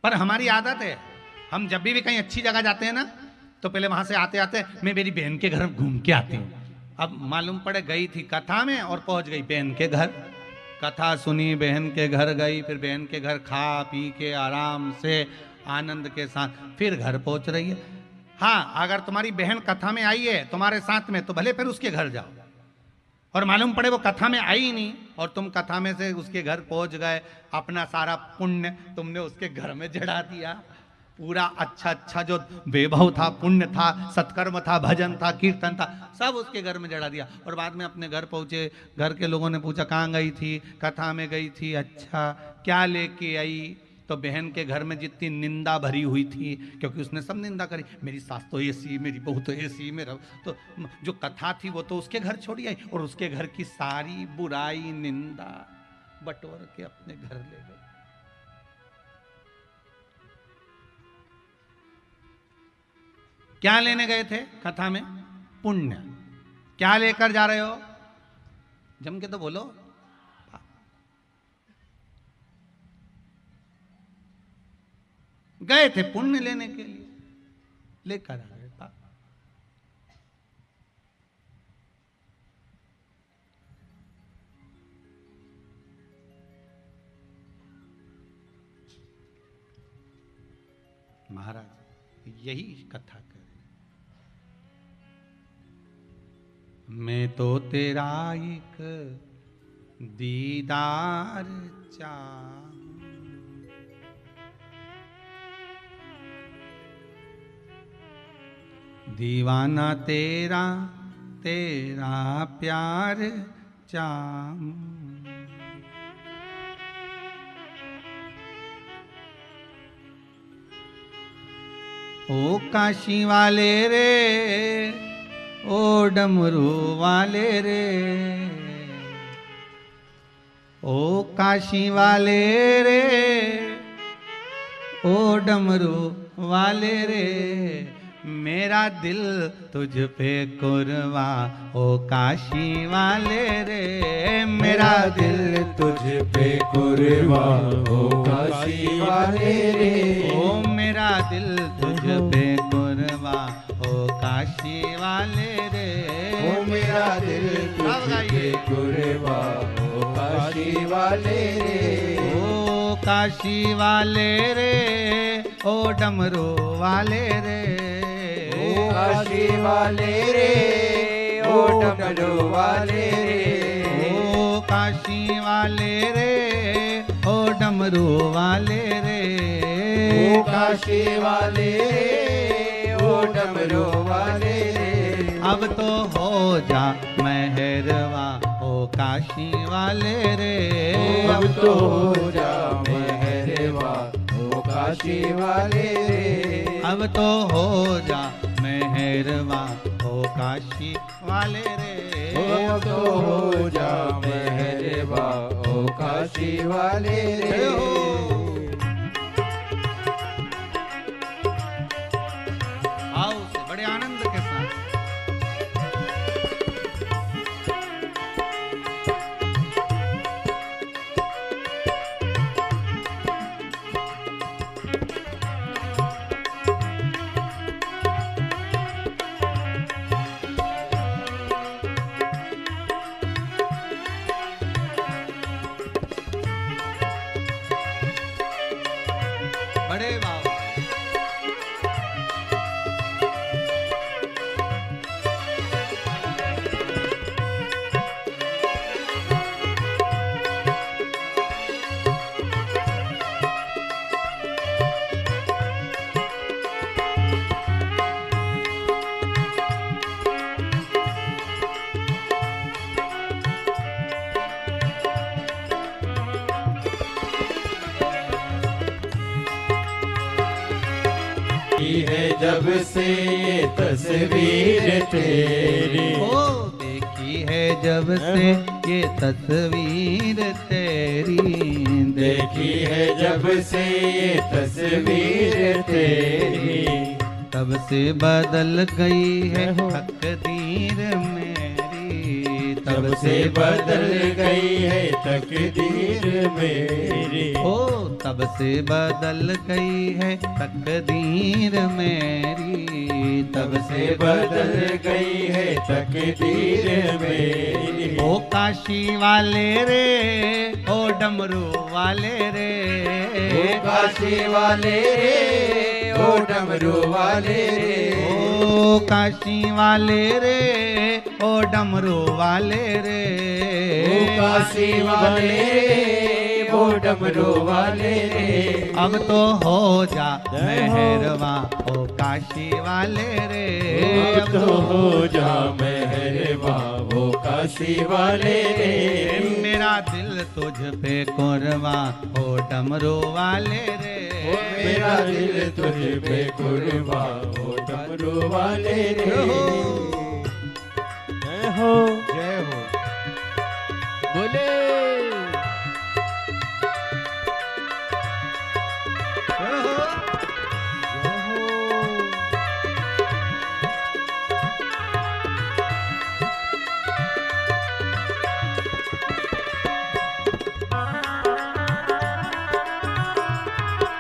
पर हमारी आदत है, हम जब भी कहीं अच्छी जगह जाते हैं ना तो पहले वहां से आते आते मैं मेरी बहन के घर घूम के आती हूँ। अब मालूम पड़े गई थी कथा में और पहुंच गई बहन के घर, कथा सुनी, बहन के घर गई, फिर बहन के घर खा पी के आराम से आनंद के साथ फिर घर पहुंच रही है। हाँ, अगर तुम्हारी बहन कथा में आई है तुम्हारे साथ में तो भले फिर उसके घर जाओ, और मालूम पड़े वो कथा में आई ही नहीं और तुम कथा में से उसके घर पहुंच गए, अपना सारा पुण्य तुमने उसके घर में जड़ा दिया। पूरा अच्छा अच्छा जो वैभव था, पुण्य था, सत्कर्म था, भजन था, कीर्तन था, सब उसके घर में जड़ा दिया। और बाद में अपने घर पहुंचे, घर के लोगों ने पूछा कहाँ गई थी, कथा में गई थी। अच्छा, क्या लेके आई। तो बहन के घर में जितनी निंदा भरी हुई थी, क्योंकि उसने सब निंदा करी, मेरी सास तो ऐसी, मेरी बहू तो ऐसी, मेरा तो जो कथा थी वो तो उसके घर छोड़ी आई और उसके घर की सारी बुराई निंदा बटोर के अपने घर ले गई। क्या लेने गए थे कथा में, पुण्य। क्या लेकर जा रहे हो, जम के तो बोलो। गए थे पुण्य लेने के लिए, लेकर आ गए। महाराज यही कथा कर, मैं तो तेरा एक दीदार चाहूं। दीवाना तेरा तेरा प्यार चाहूं। ओ काशी वाले रे, ओ डमरू वाले रे, ओ काशी वाले रे, ओ डमरू वाले रे, मेरा दिल तुझ पे कुर्बा, ओ काशी वाले रे, मेरा दिल तुझ पे कुर्बा, ओ काशी वाले रे। ओ मेरा दिल तुझ पे कुर्बा, ओ काशी वाले रे। ओ मेरा दिल तुझ पे कुर्बा, ओ काशी वाले रे। ओ काशी वाले रे, ओ डमरू वाले रे, ओ काशी वाले रे, ओ डमरू वाले रे। ओ काशी वाले रे, ओ डमरू वाले रे, ओ काशी वाले रे, ओ डमरू वाले रे। अब तो हो जा मेहरवा, ओ काशी वाले रे। अब तो हो जा मेहरवा, ओ काशी वाले रे। अब तो हो जा मेहरवा, ओ काशी वाले रे। अब तो हो जा मेहरवा, ओ काशी वाले रे। आओ से बड़े आनंद के साथ। बड़े बाबा है जब से ये तस्वीर तेरी, ओ देखी है जब से ये तस्वीर तेरी, देखी है जब से ये तस्वीर तेरी, तब से बदल गई है तकदीर मेरी, तब से बदल गई है तकदीर मेरी। ओ तब से बदल गई है तकदीर मेरी, तब से बदल गई है तकदीर मेरी। ओ काशी वाले रे, ओ डमरू वाले रे, ओ काशी वाले रे, ओ डमरू वाले रे। ओ काशी वाले रे, ओ डमरू वाले रे, ओ काशी वाले रे, ओ डमरू वाले रे। अब तो हो जा मेहरवा, ओ काशी वाले रे। अब तो हो जा मेहरबा, ओ काशी वाले रे। मेरा दिल तुझ पे कुर्बा, ओ डमरू वाले रे। मेरा दिल तुझ पे कुर्बा, ओ डमरू वाले रे। जय हो, जय हो, बोले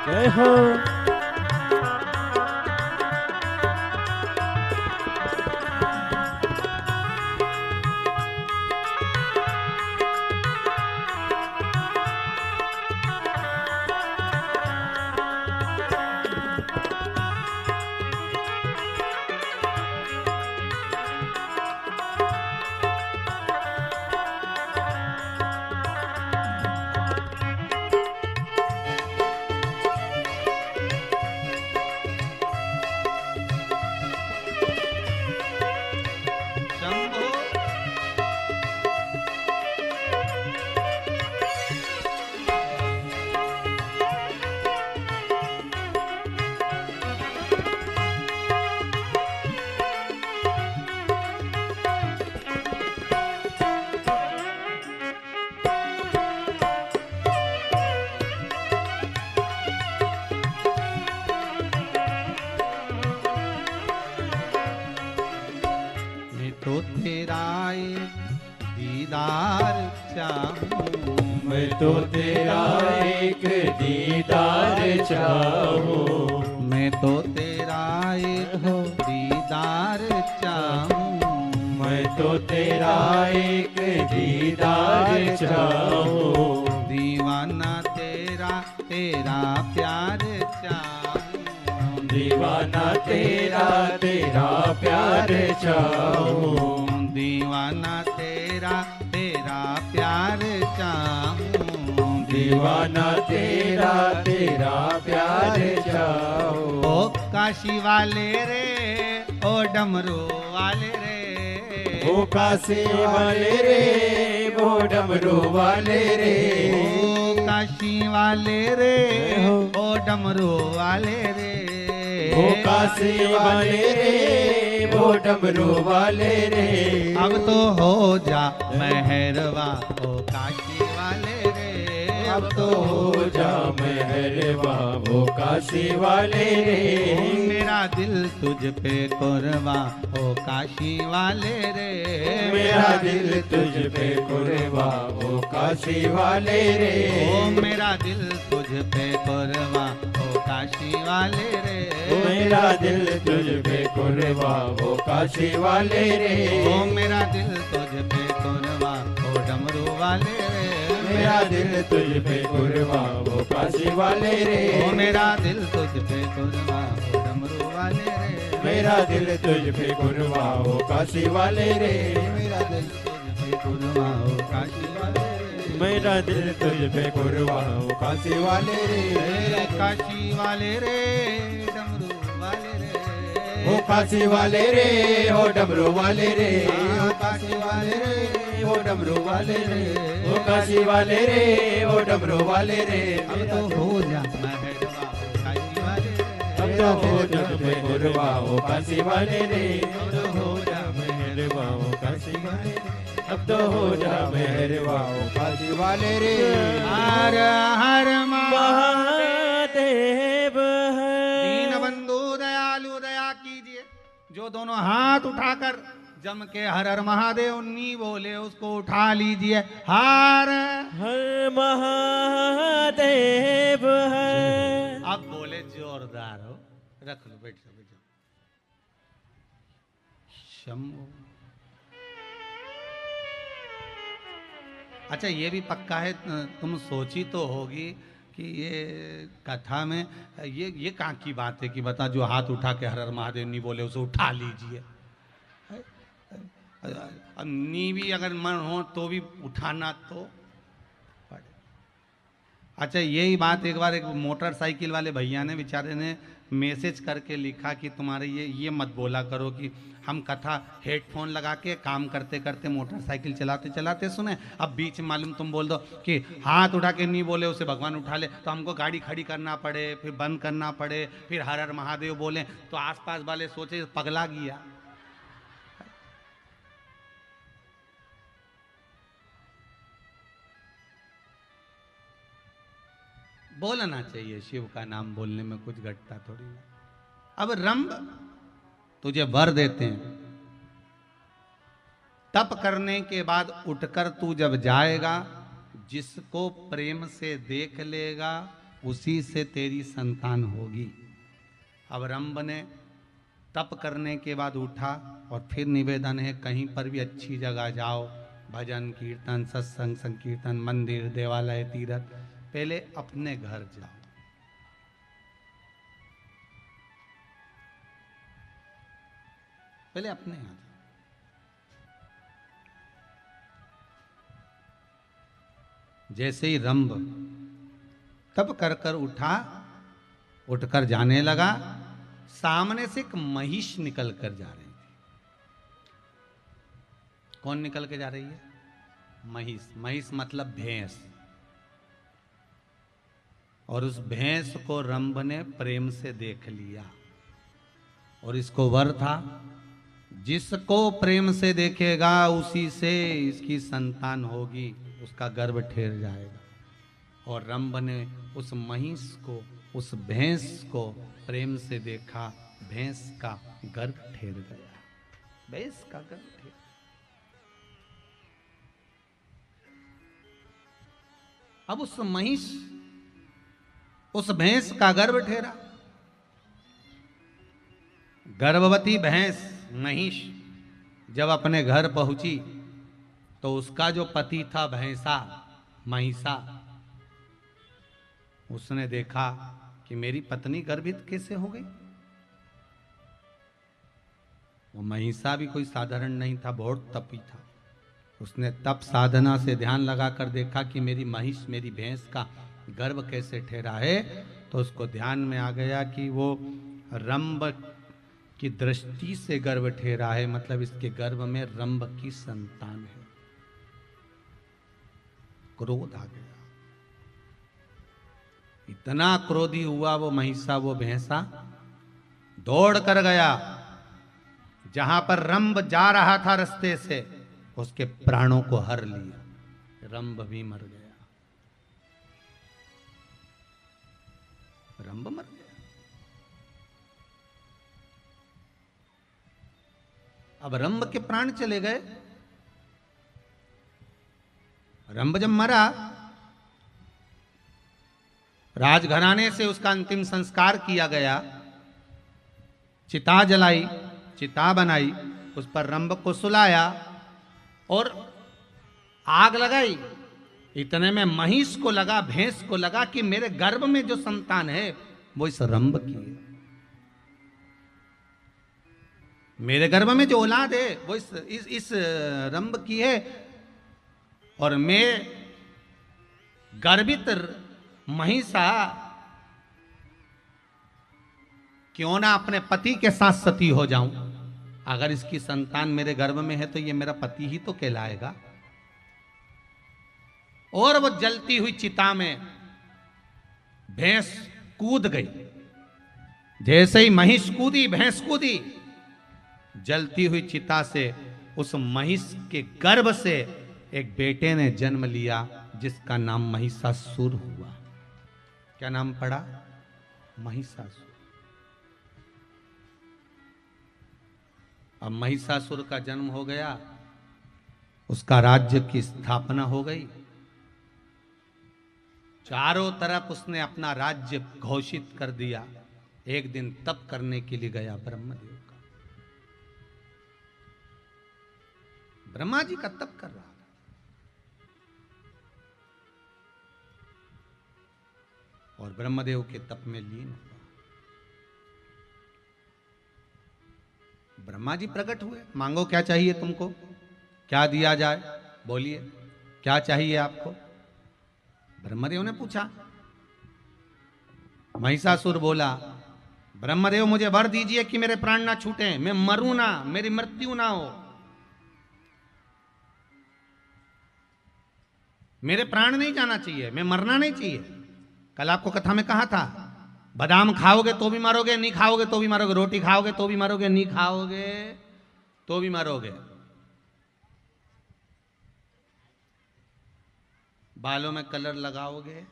जय हो। दीदार चाहूं, मैं तो तेरा एक दीदार चाहूं, मैं तो तेरा एक दीदार चाहूं, मैं तो तेरा एक दीदार चाहूं, दीवाना तेरा तेरा प्यार चाहूं, दीवाना तेरा तेरा प्यार चाहूं, दीवाना तेरा तेरा प्यार चाहूं, दीवाना तेरा तेरा प्यार चाहूं। ओ काशी वाले रे, ओ डमरू वाले रे, ओ काशी वाले रे, वो डमरू वाले रे, ओ काशी वाले रे, ओ डमरू वाले रे, ओ काशी वाले रे, वो डमरू वाले रे। अब तो हो जा मेहरबा ओ काशी वाले रे, अब तो हो जा मेहरबा वो काशी वाले रे, मेरा दिल तुझ पे कुर्बा ओ काशी वाले रे, मेरा दिल तुझ पे कुर्बा वो काशी वाले रे, ओ मेरा दिल तुझ पे कुर्बा ओ काशी वाले रे, मेरा दिल तुझ पे कुर्बा वो काशी वाले रे, ओ मेरा दिल तुझ पे कुर्बा ओ डमरू वाले रे, मेरा दिल तुझ पे कुर्बा वो काशी वाले रे, ओ मेरा दिल तुझ पे कुर्बा ओ डमरू वाले रे, मेरा दिल तुझ पे कुर्बा वो काशी वाले रे, मेरा दिल तुझ पे कुर्बा ओ काशी वाले रे, मेरा दिल तुझ पे कुर्बा वो काशी वाले रे, ए काशी वाले रे डमरू वाले रे, वो काशी वाले रे, ओ डमरू वाले रे, ओ काशी वाले रे वो डमरू वाले रे, वो काशी वाले रे, वो डमरू वाले रे। अब तो हो जा मेहरबा ओ काशी वाले रे, अब तो हो जा मेहरबा वो काशी वाले रे, अब तो हो जा मेहरबा वो काशी वाले रे, अब तो हो जा मेहरबा वो काशी वाले रे। हर हर महादेव दीन बंधु दयालु दया कीजिए। जो दोनों हाथ उठाकर जम के हर हर महादेव नी बोले उसको उठा लीजिए। हर हर महादेव है। अब बोले जोरदार हो, रख लो, बैठ जाओ, बैठ जाओ। शंभो। अच्छा ये भी पक्का है, तुम सोची तो होगी कि ये कथा में ये कहाँ की बात है कि बता जो हाथ उठा के हर हर महादेव नहीं बोले उसे उठा लीजिए। नी भी अगर मन हो तो भी उठाना तो पड़े। अच्छा यही बात एक बार एक मोटरसाइकिल वाले भैया ने बेचारे ने मैसेज करके लिखा कि तुम्हारे ये मत बोला करो कि हम कथा हेडफोन लगा के काम करते करते मोटरसाइकिल चलाते चलाते सुने, अब बीच में मालूम तुम बोल दो कि हाथ उठा के नहीं बोले उसे भगवान उठा ले, तो हमको गाड़ी खड़ी करना पड़े, फिर बंद करना पड़े, फिर हर हर महादेव बोले तो आसपास वाले सोचे पगला गया। बोलना चाहिए, शिव का नाम बोलने में कुछ घटता थोड़ी ना। अब रंभ तुझे वर देते हैं, तप करने के बाद उठकर तू जब जाएगा, जिसको प्रेम से देख लेगा उसी से तेरी संतान होगी। अब रंभ ने तप करने के बाद उठा और फिर निवेदन है कहीं पर भी अच्छी जगह जाओ, भजन कीर्तन सत्संग संकीर्तन मंदिर देवालय तीर्थ, पहले अपने घर जाओ। पहले अपने यहाँ जाओ। जैसे ही रंभ तब कर कर उठा, उठकर जाने लगा, सामने से एक महिष निकल कर जा रही थी। कौन निकल के जा रही है? महिष। महिष मतलब भैंस। और उस भैंस को रंभ ने प्रेम से देख लिया और इसको वर था, जिसको प्रेम से देखेगा उसी से इसकी संतान होगी, उसका गर्भ ठेर जाएगा। और रंभ ने उस महिष को, उस भैंस को प्रेम से देखा, भैंस का गर्भ ठेर गया। भैंस का गर्भ ठेर। अब उस महिष, उस भैंस का गर्भ ठहरा। गर्भवती भैंस महिष जब अपने घर पहुंची तो उसका जो पति था भैंसा, महिषा, उसने देखा कि मेरी पत्नी गर्भित कैसे हो गई। वो महिषा भी कोई साधारण नहीं था, बहुत तपी था। उसने तप साधना से ध्यान लगाकर देखा कि मेरी महिष, मेरी भैंस का गर्भ कैसे ठहरा है। तो उसको ध्यान में आ गया कि वो रंभ की दृष्टि से गर्भ ठहरा है, मतलब इसके गर्भ में रंभ की संतान है। क्रोध आ गया, इतना क्रोधी हुआ वो महिषा, वो भैंसा दौड़ कर गया जहां पर रंभ जा रहा था रास्ते से, उसके प्राणों को हर लिया। रंभ भी मर गया, रंभ मर गया। अब रंभ के प्राण चले गए। रंभ जब मरा, राजघराने से उसका अंतिम संस्कार किया गया। चिता जलाई, चिता बनाई, उस पर रंभ को सुलाया और आग लगाई। इतने में महिष को लगा, भैंस को लगा कि मेरे गर्भ में जो संतान है वो इस रंभ की है, मेरे गर्भ में जो औलाद है वो इस रंभ की है, और मैं गर्भित महिषा क्यों ना अपने पति के साथ सती हो जाऊं। अगर इसकी संतान मेरे गर्भ में है तो ये मेरा पति ही तो कहलाएगा। और वो जलती हुई चिता में भैंस कूद गई। जैसे ही महिष कूदी, भैंस कूदी, जलती हुई चिता से उस महिष के गर्भ से एक बेटे ने जन्म लिया, जिसका नाम महिषासुर हुआ। क्या नाम पड़ा? महिषासुर। अब महिषासुर का जन्म हो गया, उसका राज्य की स्थापना हो गई। चारों तरफ उसने अपना राज्य घोषित कर दिया। एक दिन तप करने के लिए गया ब्रह्मदेव का। ब्रह्मा जी का तप कर रहा था। और ब्रह्मदेव के तप में लीन हुआ। ब्रह्मा जी प्रकट हुए, मांगो क्या चाहिए तुमको, क्या दिया जाए, बोलिए क्या चाहिए आपको। ब्रह्मदेव ने पूछा। महिषासुर बोला, ब्रह्मदेव मुझे वर दीजिए कि मेरे प्राण ना छूटे, मैं मरूं ना, मेरी मृत्यु ना हो, मेरे प्राण नहीं जाना चाहिए, मैं मरना नहीं चाहिए। कल आपको कथा में कहा था, बादाम खाओगे तो भी मरोगे, नहीं खाओगे तो भी मरोगे, रोटी खाओगे तो भी मरोगे, नहीं खाओगे तो भी मरोगे, बालों में कलर लगाओगे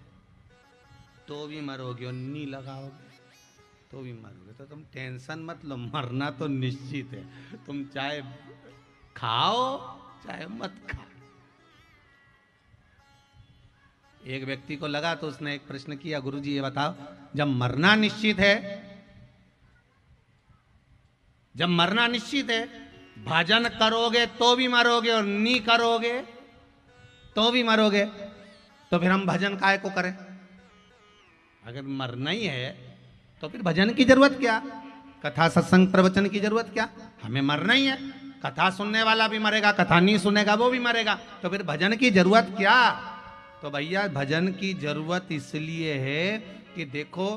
तो भी मरोगे, और नहीं लगाओगे तो भी मरोगे। तो तुम टेंशन मत लो, मरना तो निश्चित है। तुम चाहे खाओ चाहे मत खाओ। एक व्यक्ति को लगा तो उसने एक प्रश्न किया, गुरुजी ये बताओ, जब मरना निश्चित है, जब मरना निश्चित है, भजन करोगे तो भी मरोगे और नहीं करोगे तो भी मरोगे, तो फिर हम भजन काहे को करें? अगर मरना ही है तो फिर भजन की जरूरत क्या, कथा सत्संग प्रवचन की जरूरत क्या? हमें मरना ही है। कथा सुनने वाला भी मरेगा, कथा नहीं सुनेगा वो भी मरेगा, तो फिर भजन की जरूरत क्या? तो भैया भजन की जरूरत इसलिए है कि देखो,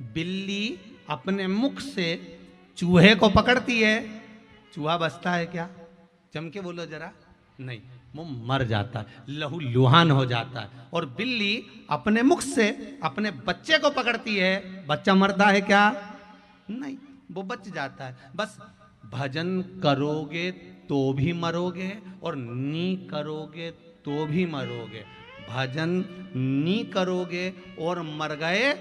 बिल्ली अपने मुख से चूहे को पकड़ती है, चूहा बचता है क्या? जम के बोलो जरा, नहीं, वो मर जाता है, लहू लुहान हो जाता है। और बिल्ली अपने मुख से अपने बच्चे को पकड़ती है, बच्चा मरता है क्या? नहीं, वो बच जाता है। बस भजन करोगे तो भी मरोगे और नहीं करोगे तो भी मरोगे। भजन नहीं करोगे और मर गए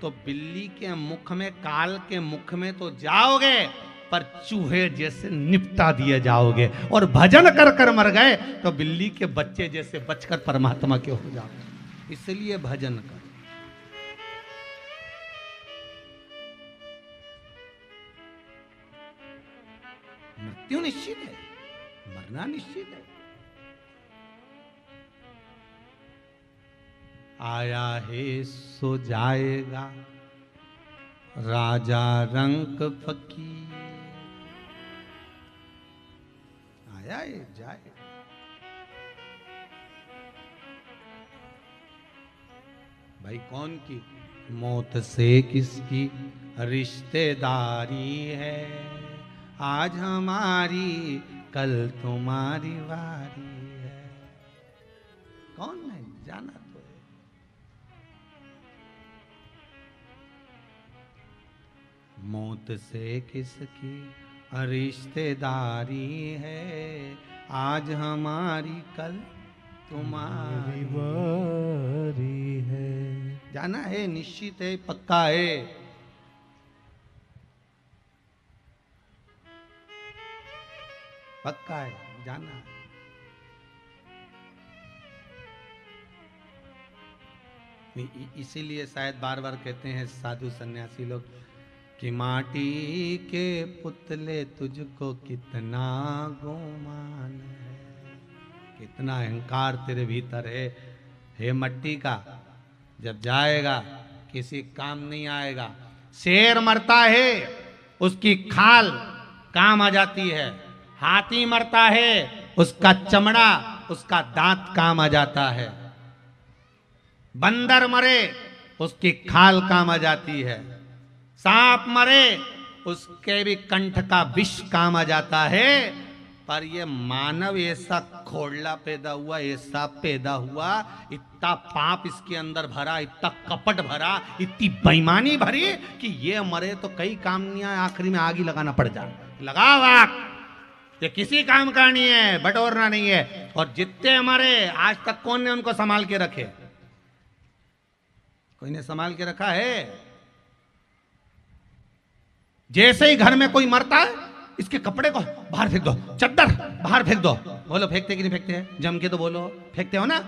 तो बिल्ली के मुख में, काल के मुख में तो जाओगे, पर चूहे जैसे निपटा दिए जाओगे। और भजन कर कर मर गए तो बिल्ली के बच्चे जैसे बचकर परमात्मा के हो जाओगे। इसलिए भजन कर। मृत्यु निश्चित है, मरना निश्चित है। आया है सो जाएगा राजा रंक फकीर, आया है जाएगा। भाई कौन की? मौत से किसकी रिश्तेदारी है, आज हमारी कल तुम्हारी वारी है। कौन नहीं जाना तो है। मौत से किसकी रिश्तेदारी है, आज हमारी कल तुम्हारी वारी है। जाना है, निश्चित है, पक्का है। पक्का है, जाना है। इसीलिए शायद बार बार कहते हैं साधु सन्यासी लोग कि माटी के पुतले तुझको कितना गुमान है, कितना अहंकार तेरे भीतर है। हे मट्टी का, जब जाएगा किसी काम नहीं आएगा। शेर मरता है उसकी खाल काम आ जाती है, हाथी मरता है उसका चमड़ा उसका दांत काम आ जाता है, बंदर मरे उसकी खाल काम आ जाती है, सांप मरे उसके भी कंठ का विष काम आ जाता है। पर ये मानव ऐसा खोड़ला पैदा हुआ, ऐसा पैदा हुआ, इतना पाप इसके अंदर भरा, इतना कपट भरा, इतनी बेईमानी भरी कि ये मरे तो कई काम नहीं आए, आखिरी में आग ही लगाना पड़ जाए। लगाओ आग, ये किसी काम का नहीं है, बटोरना नहीं है। और जितने मरे आज तक कौन ने उनको संभाल के रखे? कोई ने संभाल के रखा है? जैसे ही घर में कोई मरता है इसके कपड़े को बाहर फेंक दो, चद्दर बाहर फेंक दो। बोलो फेंकते कि नहीं फेंकते हैं? जम के तो बोलो, फेंकते हो ना?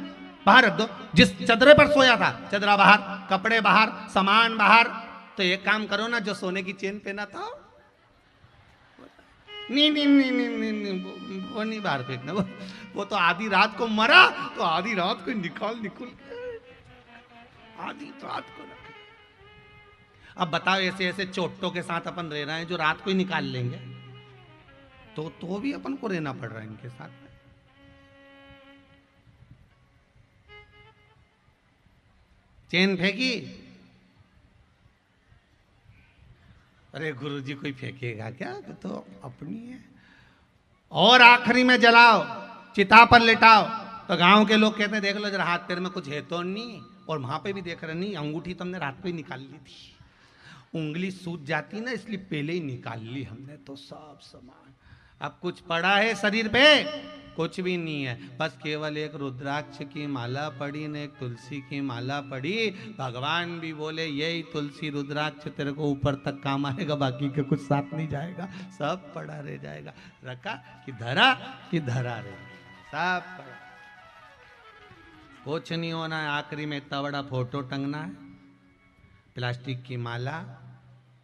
बाहर रख दो। जिस चदरे पर सोया था चदरा बाहर, कपड़े बाहर, सामान बाहर। तो एक काम करो ना, जो सोने की चेन पहना था नहीं नहीं नहीं नहीं नहीं, नहीं वो नहीं बाहर फेंकना। वो तो आधी रात को मरा तो आधी रात को निकाल आधी रात को रखे। अब बताओ ऐसे ऐसे चोटों के साथ अपन रह रहे हैं जो रात को ही निकाल लेंगे, तो भी अपन को रहना पड़ रहा है इनके साथ में। चेन फेंकी, अरे गुरुजी कोई फेंकेगा क्या? तो अपनी है। और आखिरी में जलाओ, चिता पर लेटाओ, तो गांव के लोग कहते हैं देख लो जरा हाथ पैर में कुछ है तो नहीं। और वहां पे भी देख रहे नहीं, अंगूठी तो हमने रात को ही निकाल ली थी, उंगली सूज जाती ना इसलिए पहले ही निकाल ली हमने, तो सब सामान। अब कुछ पड़ा है शरीर पे? कुछ भी नहीं है, बस केवल एक रुद्राक्ष की माला पड़ी न एक तुलसी की माला पड़ी। भगवान भी बोले यही तुलसी रुद्राक्ष तेरे को ऊपर तक काम आएगा, बाकी के कुछ साथ नहीं जाएगा, सब पड़ा रह जाएगा। रखा कि धरा रहे, सब पड़ा, कुछ नहीं होना है। आखिरी में इतना बड़ा फोटो टंगना है, प्लास्टिक की माला,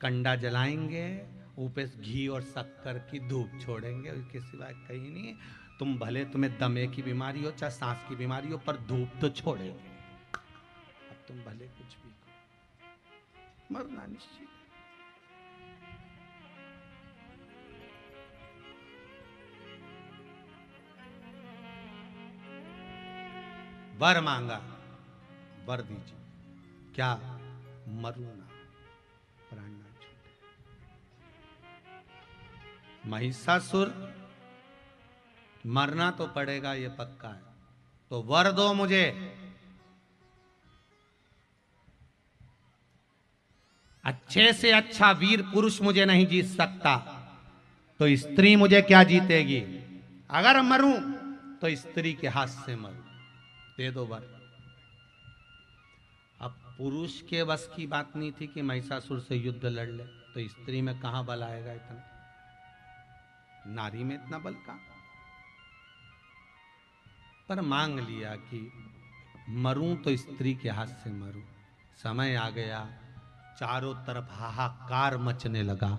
कंडा जलाएंगे, ऊपर घी और शक्कर की धूप छोड़ेंगे, उसके सिवाय कहीं नहीं। तुम भले तुम्हें दमे की बीमारी हो चाहे सांस की बीमारी हो, पर धूप तो छोड़ेंगे। अब तुम भले कुछ भी करो, मरना निश्चित। वर मांगा, वर दीजिए। क्या? मरू ना, प्राण ना छूटे। महिषासुर मरना तो पड़ेगा, ये पक्का है, तो वर दो मुझे। अच्छे से अच्छा वीर पुरुष मुझे नहीं जीत सकता, तो स्त्री मुझे क्या जीतेगी? अगर मरूं तो स्त्री के हाथ से मरूं, दे दो वर। अब पुरुष के बस की बात नहीं थी कि महिषासुर से युद्ध लड़ ले, तो स्त्री में कहां बल आएगा इतना? नारी में इतना बल कहां? पर मांग लिया कि मरूं तो स्त्री के हाथ से मरूं। समय आ गया, चारों तरफ हाहाकार मचने लगा।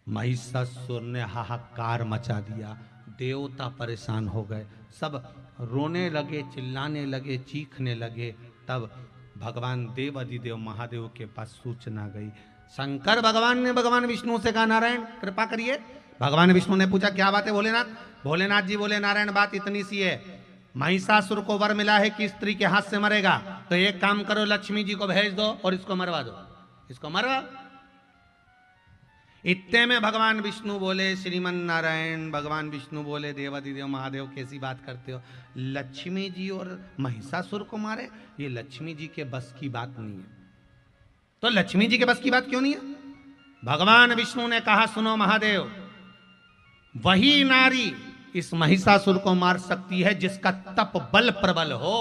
महिषासुर ने हाहाकार मचा दिया, देवता परेशान हो गए, सब रोने लगे, चिल्लाने लगे, चीखने लगे। तब भगवान देव अधिदेव महादेव के पास सूचना गई। शंकर भगवान ने भगवान विष्णु से कहा, नारायण कृपा करिए। भगवान विष्णु ने पूछा, क्या बात है भोलेनाथ? भोलेनाथ जी बोले, नारायण बात इतनी सी है, महिषासुर को वर मिला है कि स्त्री के हाथ से मरेगा, तो एक काम करो, लक्ष्मी जी को भेज दो और इसको मरवा दो, इसको मरवा। इतने में भगवान विष्णु बोले, श्रीमन नारायण, भगवान विष्णु बोले, देवादिदेव महादेव कैसी बात करते हो? लक्ष्मी जी और महिषासुर को मारे, ये लक्ष्मी जी के बस की बात नहीं है। तो लक्ष्मी जी के बस की बात क्यों नहीं है? भगवान विष्णु ने कहा, सुनो महादेव, वही नारी इस महिषासुर को मार सकती है जिसका तप बल प्रबल हो।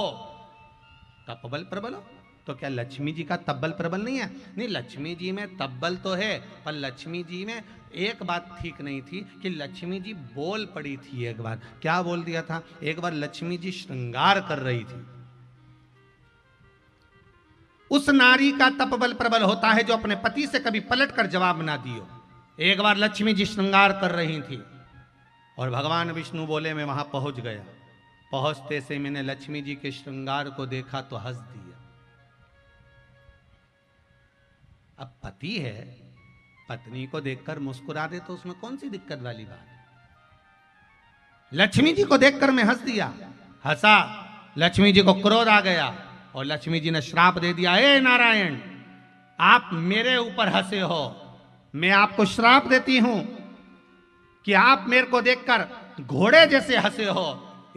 तप बल प्रबल हो तो क्या लक्ष्मी जी का तप बल प्रबल नहीं है? नहीं, लक्ष्मी जी में तप बल तो है, पर लक्ष्मी जी में एक बात ठीक नहीं थी कि लक्ष्मी जी बोल पड़ी थी। एक बार क्या बोल दिया था? एक बार लक्ष्मी जी श्रृंगार कर रही थी। उस नारी का तप बल प्रबल होता है जो अपने पति से कभी पलट कर जवाब ना दियो। एक बार लक्ष्मी जी श्रृंगार कर रही थी और भगवान विष्णु बोले, मैं वहां पहुंच गया। पहुंचते से मैंने लक्ष्मी जी के श्रृंगार को देखा तो हंस दिया। अब पति है, पत्नी को देखकर मुस्कुरा दे तो उसमें कौन सी दिक्कत वाली बात? लक्ष्मी जी को देखकर मैं हंस दिया, हंसा। लक्ष्मी जी को क्रोध आ गया और लक्ष्मी जी ने श्राप दे दिया, हे नारायण, आप मेरे ऊपर हंसे हो, मैं आपको श्राप देती हूं कि आप मेरे को देखकर घोड़े जैसे हंसे हो,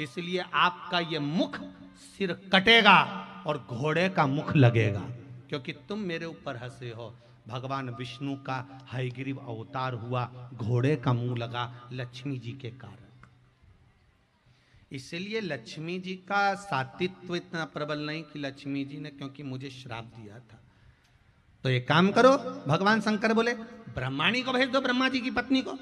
इसलिए आपका ये मुख सिर कटेगा और घोड़े का मुख लगेगा, क्योंकि तुम मेरे ऊपर हंसे हो। भगवान विष्णु का हयग्रीव अवतार हुआ, घोड़े का मुंह लगा लक्ष्मी जी के कारण। इसलिए लक्ष्मी जी का सातित्व इतना प्रबल नहीं कि लक्ष्मी जी ने क्योंकि मुझे श्राप दिया था। तो एक काम करो, भगवान शंकर बोले, ब्रह्माणी को भेज दो, ब्रह्मा जी की पत्नी को।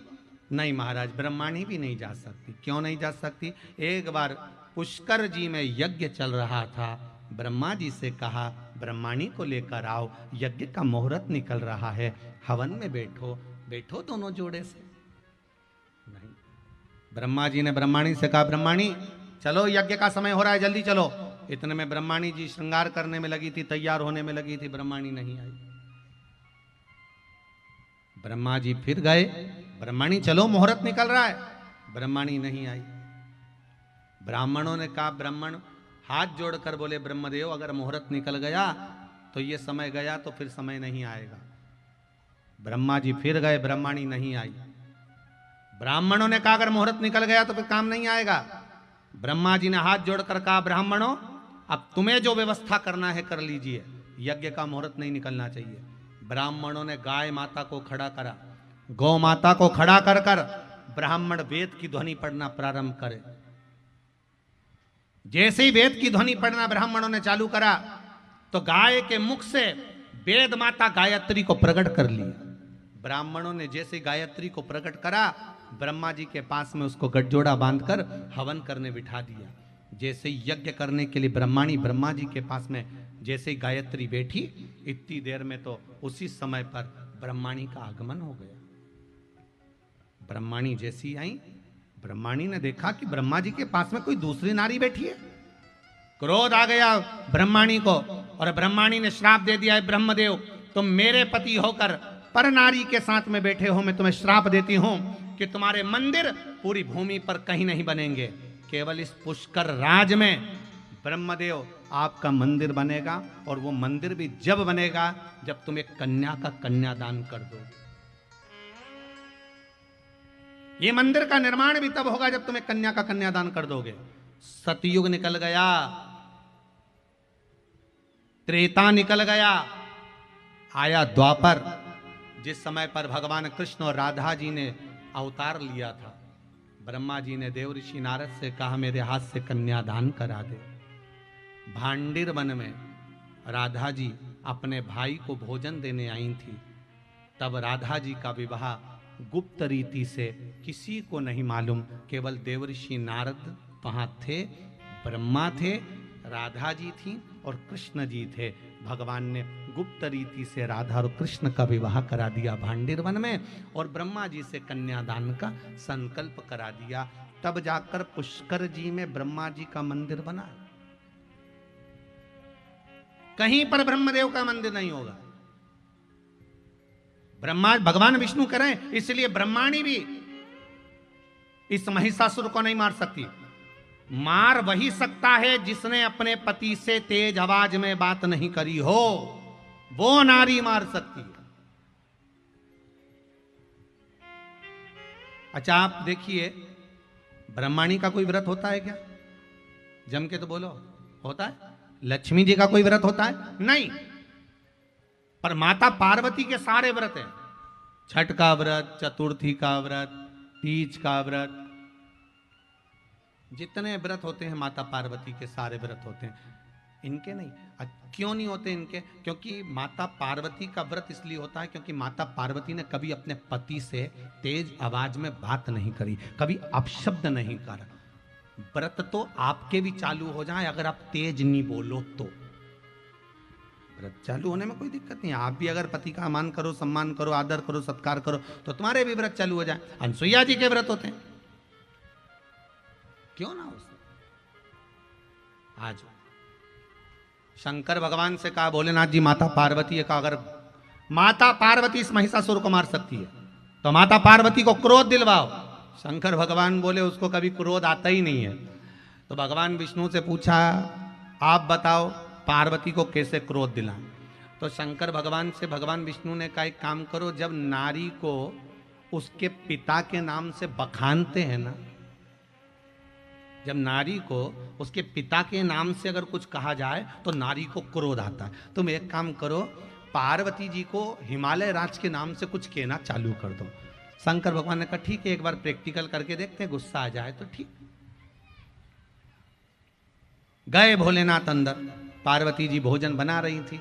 नहीं महाराज, ब्रह्माणी भी नहीं जा सकती। क्यों नहीं जा सकती? एक बार पुष्कर जी में यज्ञ चल रहा था, ब्रह्मा जी से कहा, ब्रह्माणी को लेकर आओ, यज्ञ का मुहूर्त निकल रहा है, हवन में बैठो, बैठो दोनों जोड़े से। नहीं, ब्रह्मा जी ने ब्रह्माणी से कहा, ब्रह्माणी चलो, यज्ञ का समय हो रहा है, जल्दी चलो। इतने में ब्रह्माणी जी श्रृंगार करने में लगी थी, तैयार होने में लगी थी, ब्रह्माणी नहीं आई। ब्रह्मा जी फिर गए, ब्रह्माणी चलो, मुहूर्त निकल रहा है, ब्रह्माणी नहीं आई। ब्राह्मणों ने कहा, ब्राह्मण हाथ जोड़कर बोले, ब्रह्मदेव अगर मुहूर्त निकल गया तो ये समय गया, तो फिर समय नहीं आएगा। ब्रह्मा जी फिर गए, ब्रह्माणी नहीं आई। ब्राह्मणों ने कहा, अगर मुहूर्त निकल गया तो फिर काम नहीं आएगा। ब्रह्मा जी ने हाथ जोड़कर कहा, ब्राह्मणों अब तुम्हें जो व्यवस्था करना है कर लीजिए, यज्ञ का मुहूर्त नहीं निकलना चाहिए। ब्राह्मणों ने गाय माता को खड़ा करा, गौ माता को खड़ा कर कर ब्राह्मण वेद की ध्वनि पढ़ना प्रारंभ करे। जैसे ही वेद की ध्वनि पढ़ना ब्राह्मणों ने चालू करा तो गाय के मुख से वेद माता गायत्री को प्रकट कर लिया। ब्राह्मणों ने जैसे गायत्री को प्रकट करा, ब्रह्मा जी के पास में उसको गठजोड़ा बांधकर हवन करने बिठा दिया। जैसे ही यज्ञ करने के लिए ब्रह्मा जी के पास में जैसे ही गायत्री बैठी, इतनी देर में तो उसी समय पर ब्रह्माणी का आगमन हो गया। ब्रह्माणी जैसी आई, ब्रह्माणी ने देखा कि ब्रह्मा जी के पास में कोई दूसरी नारी बैठी है। क्रोध आ गया ब्रह्माणी को और ब्रह्माणी ने श्राप दे दिया, है ब्रह्मदेव, तुम मेरे पति होकर पर नारी के साथ में बैठे हो, मैं तुम्हें श्राप देती हूं कि तुम्हारे मंदिर पूरी भूमि पर कहीं नहीं बनेंगे, केवल इस पुष्कर राज में ब्रह्मदेव आपका मंदिर बनेगा, और वो मंदिर भी जब बनेगा जब तुम एक कन्या का कन्यादान कर दो। ये मंदिर का निर्माण भी तब होगा जब तुम एक कन्या का कन्यादान कर दोगे। सतयुग निकल गया, त्रेता निकल गया, आया द्वापर, जिस समय पर भगवान कृष्ण और राधा जी ने अवतार लिया था। ब्रह्मा जी ने देव ऋषि नारद से कहा, मेरे हाथ से कन्यादान करा दे। भांडिर वन में राधा जी अपने भाई को भोजन देने आई थी। तब राधा जी का विवाह गुप्त रीति से, किसी को नहीं मालूम, केवल देव ऋषि नारद वहां थे, ब्रह्मा थे, राधा जी थी और कृष्ण जी थे। भगवान ने गुप्त रीति से राधा और कृष्ण का विवाह करा दिया भांडीर वन में, और ब्रह्मा जी से कन्यादान का संकल्प करा दिया। तब जाकर पुष्कर जी में ब्रह्मा जी का मंदिर बना। कहीं पर ब्रह्मदेव का मंदिर नहीं होगा। ब्रह्मा भगवान विष्णु करें, इसलिए ब्रह्माणी भी इस महिषासुर को नहीं मार सकती। मार वही सकता है जिसने अपने पति से तेज आवाज में बात नहीं करी हो, वो नारी मार सकती है। अच्छा आप देखिए, ब्रह्माणी का कोई व्रत होता है क्या? जम के तो बोलो, होता है? लक्ष्मी जी का कोई व्रत होता है? नहीं। पर माता पार्वती के सारे व्रत हैं। छठ का व्रत, चतुर्थी का व्रत, तीज का व्रत, जितने व्रत होते हैं माता पार्वती के सारे व्रत होते हैं। इनके नहीं। क्यों नहीं होते इनके? क्योंकि माता पार्वती का व्रत इसलिए होता है क्योंकि माता पार्वती ने कभी अपने पति से तेज आवाज में बात नहीं करी, कभी अपशब्द नहीं करा। व्रत तो आपके भी चालू हो जाए अगर आप तेज नहीं बोलो तो। व्रत चालू होने में कोई दिक्कत नहीं। आप भी अगर पति का मान करो, सम्मान करो, आदर करो, सत्कार करो तो तुम्हारे भी व्रत चालू हो जाए। अनसुईया जी के व्रत होते हैं, क्यों ना हो? आज शंकर भगवान से कहा, भोलेनाथ जी माता पार्वती का अगर माता पार्वती इस महिषासुर को मार सकती है तो माता पार्वती को क्रोध दिलवाओ। शंकर भगवान बोले उसको कभी क्रोध आता ही नहीं है। तो भगवान विष्णु से पूछा, आप बताओ पार्वती को कैसे क्रोध दिलाएं? तो शंकर भगवान से भगवान विष्णु ने कहा, एक काम करो, जब नारी को उसके पिता के नाम से बखानते हैं ना, जब नारी को उसके पिता के नाम से अगर कुछ कहा जाए तो नारी को क्रोध आता है। तुम एक काम करो, पार्वती जी को हिमालय राज के नाम से कुछ कहना चालू कर दो। शंकर भगवान ने कहा ठीक है, एक बार प्रैक्टिकल करके देखते हैं, गुस्सा आ जाए तो ठीक। गए भोलेनाथ अंदर, पार्वती जी भोजन बना रही थी।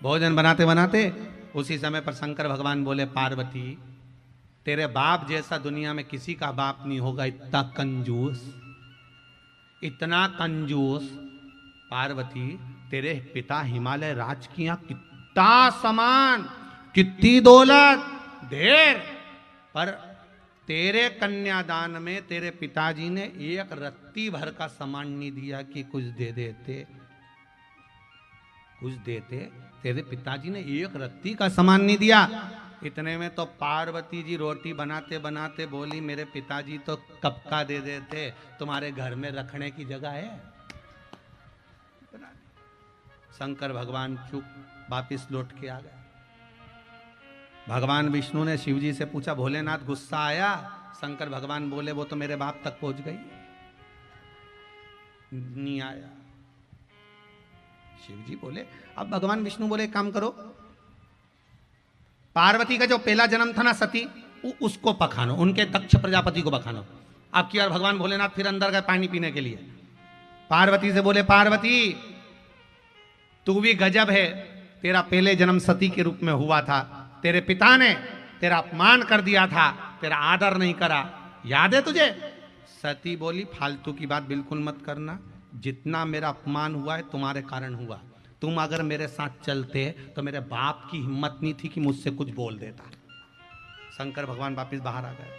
भोजन बनाते बनाते उसी समय पर शंकर भगवान बोले, पार्वती तेरे बाप जैसा दुनिया में किसी का बाप नहीं होगा, इतना कंजूस, इतना कंजूस। पार्वती तेरे पिता हिमालय राज की यहाँ कितना सामान, कितनी दौलत, ढेर, पर तेरे कन्यादान में तेरे पिताजी ने एक रत्ती भर का सामान नहीं दिया कि कुछ दे देते, कुछ देते। तेरे पिताजी ने एक रत्ती का सामान नहीं दिया। इतने में तो पार्वती जी रोटी बनाते बनाते बोली, मेरे पिताजी तो कब का दे देते, तुम्हारे घर में रखने की जगह है? शंकर भगवान चुप, वापिस लौट के आ गए। भगवान विष्णु ने शिव जी से पूछा, भोलेनाथ गुस्सा आया? शंकर भगवान बोले, वो तो मेरे बाप तक पहुंच गई, नहीं आया। शिव जी बोले, अब भगवान विष्णु बोले, काम करो, पार्वती का जो पहला जन्म था ना सती, उसको पखानो, उनके दक्ष प्रजापति को पखानो। अब की बार भगवान भोलेनाथ फिर अंदर गए पानी पीने के लिए। पार्वती से बोले, पार्वती तू भी गजब है, तेरा पहले जन्म सती के रूप में हुआ था, तेरे पिता ने तेरा अपमान कर दिया था, तेरा आदर नहीं करा, याद है तुझे? सती बोली, फालतू की बात बिल्कुल मत करना, जितना मेरा अपमान हुआ है तुम्हारे कारण हुआ। तुम अगर मेरे साथ चलते तो मेरे बाप की हिम्मत नहीं थी कि मुझसे कुछ बोल देता। शंकर भगवान वापिस बाहर आ गए,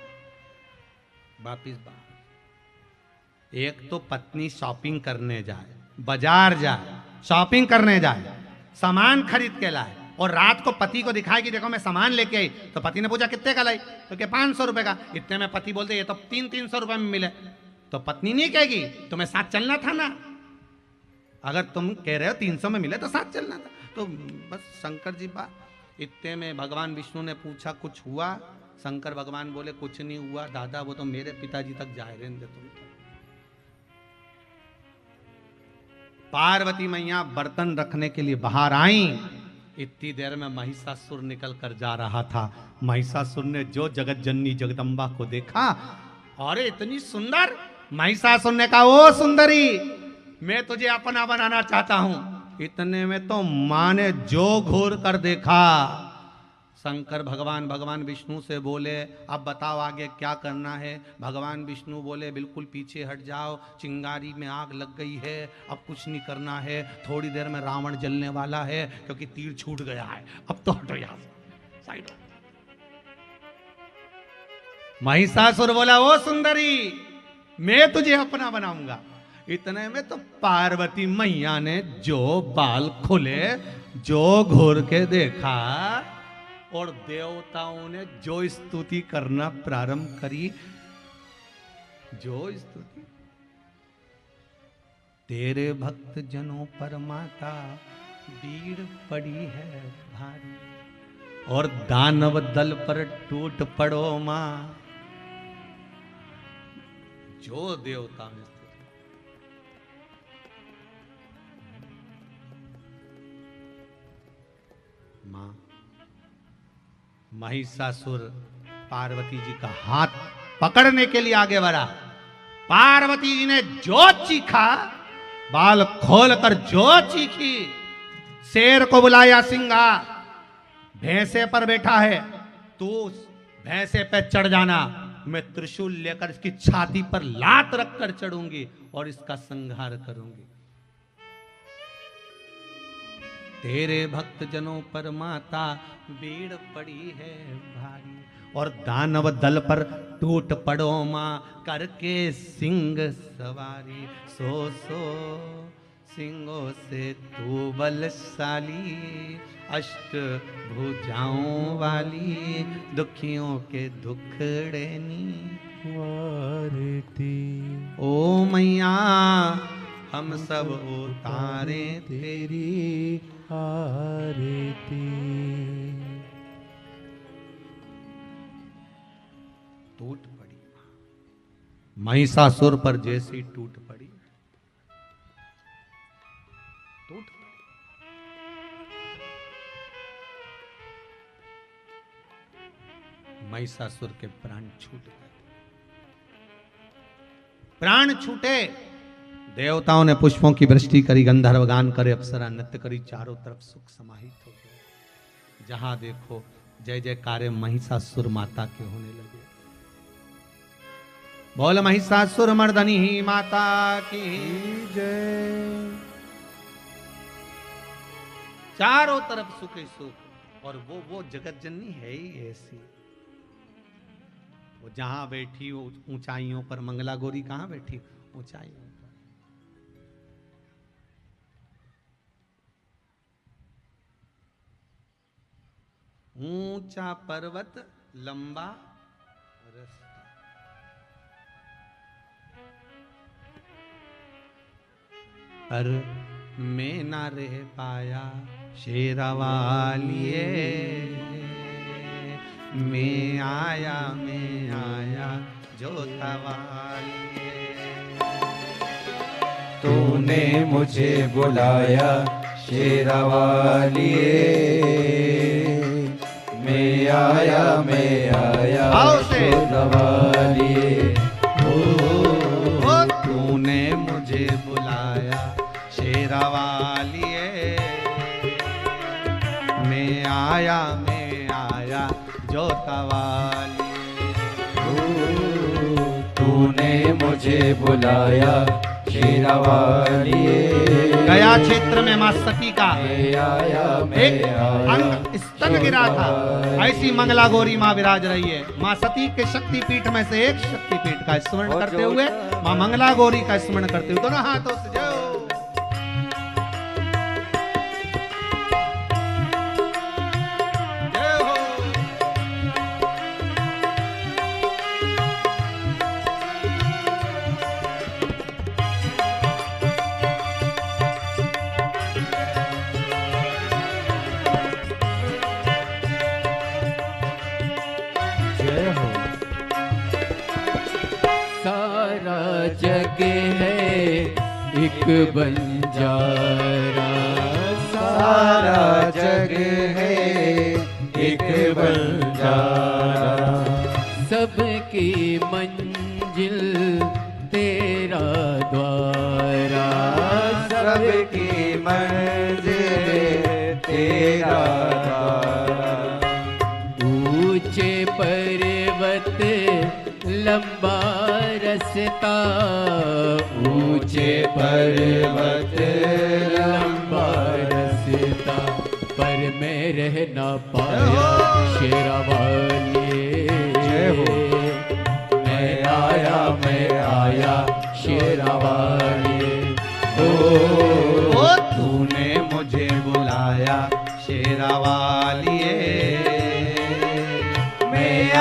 वापिस बाहर। एक तो पत्नी शॉपिंग करने जाए, बाजार जाए, शॉपिंग करने जाए, सामान खरीद के लाए, और रात को पति को दिखाए कि देखो मैं सामान लेके आई। तो पति ने पूछा कितने का लाई? तो क्या 500 रुपए का। इतने में पति बोलते ये तो 300 रुपए में मिले। तो पत्नी नहीं कहेगी तुम्हें साथ चलना था ना, अगर तुम कह रहे हो 300 में मिले तो साथ चलना था। तो बस शंकर जी बात। इतने में भगवान विष्णु ने पूछा कुछ हुआ? शंकर भगवान बोले कुछ नहीं हुआ दादा, वो तो मेरे पिताजी तक जाए रहने दे तुम। पार्वती मैया बर्तन रखने के लिए बाहर आई, इतनी देर में महिषासुर निकल कर जा रहा था। महिषासुर ने जो जगत जननी जगदम्बा को देखा, अरे इतनी सुंदर। महिषासुर ने कहा, ओ सुंदरी, मैं तुझे अपना बनाना चाहता हूं। इतने में तो मां ने जो घूर कर देखा, शंकर भगवान विष्णु से बोले अब बताओ आगे क्या करना है। भगवान विष्णु बोले बिल्कुल पीछे हट जाओ, चिंगारी में आग लग गई है, अब कुछ नहीं करना है, थोड़ी देर में रावण जलने वाला है क्योंकि तीर छूट गया है, अब तो हटो यहां से, साइड हो। महिषासुर बोला ओ सुंदरी मैं तुझे अपना बनाऊंगा। इतने में तो पार्वती मैया ने जो बाल खुले, जो घूर के देखा और देवताओं ने जो स्तुति करना प्रारंभ करी, जो स्तुति, तेरे भक्त जनों पर माता भीड़ पड़ी है भारी, और दानव दल पर टूट पड़ो मां। जो देवता ने मां, महिषासुर पार्वती जी का हाथ पकड़ने के लिए आगे बढ़ा। पार्वती जी ने जो चीखा, बाल खोलकर जो चीखी, शेर को बुलाया सिंघा, भैंसे पर बैठा है, तू भैंसे पे चढ़ जाना, मैं त्रिशूल लेकर इसकी छाती पर लात रखकर चढ़ूंगी और इसका संहार करूंगी। तेरे भक्त जनों पर माता भीड़ पड़ी है भारी, और दानव दल पर टूट पड़ो मां करके सिंह सवारी। सो सिंहों से तू बलशाली, अष्ट भुजाओं वाली, दुखियों के दुखड़ेनी वारती। ओ मैया हम सब उतारे तेरी आरती। टूट पड़ी महिषासुर पर जैसी टूट पड़ी, टूट पड़ी। महिषासुर के प्राण छूट गए। प्राण छूटे, देवताओं ने पुष्पों की वृष्टि करी, गंधर्व गान करे, अप्सरा नृत्य करी, चारों तरफ सुख समाहित हो गए। जहां देखो जय जयकारे महिषासुर माता के होने लगे। बोल महिषासुर मर्दनी ही माता की जय। चारों तरफ सुख ही सुख, और वो जगत जननी है ही ऐसी। वो जहां बैठी ऊंचाइयों पर, मंगला गौरी कहां बैठी? ऊंचाइयों पर। ऊंचा पर्वत लंबा रास्ता, पर मैं ना रह पाया शेरावालिए, मैं आया जोतावालिए। तूने मुझे बुलाया शेरावालिए, मैं आया जोतावालिए। ओ तूने मुझे बुलाया शेरावालिए, मैं आया जोतावालिए। तूने मुझे बुलाया शेरावालिए। गया क्षेत्र में मां सती का एक अंग स्तन गिरा था, ऐसी मंगला गौरी मां विराज रही है। मां सती के शक्तिपीठ में से एक शक्तिपीठ का स्मरण करते हुए, मां मंगला गौरी का स्मरण करते हुए दोनों हाथों से जाओ। सारा जग है एक बंजारा, सारा जग है एक बंजारा, सबकी मंजिल तेरा द्वारा, सबकी मंजिल तेरा द्वारा। पर्वत लंबा रास्ता, ऊंचे पर्वत लंबा रास्ता, पर मैं रह ना पाया शेरावाली। जय हो। मैं आया शेरावाली। ओ तूने मुझे बुलाया शेरावालिए। मैं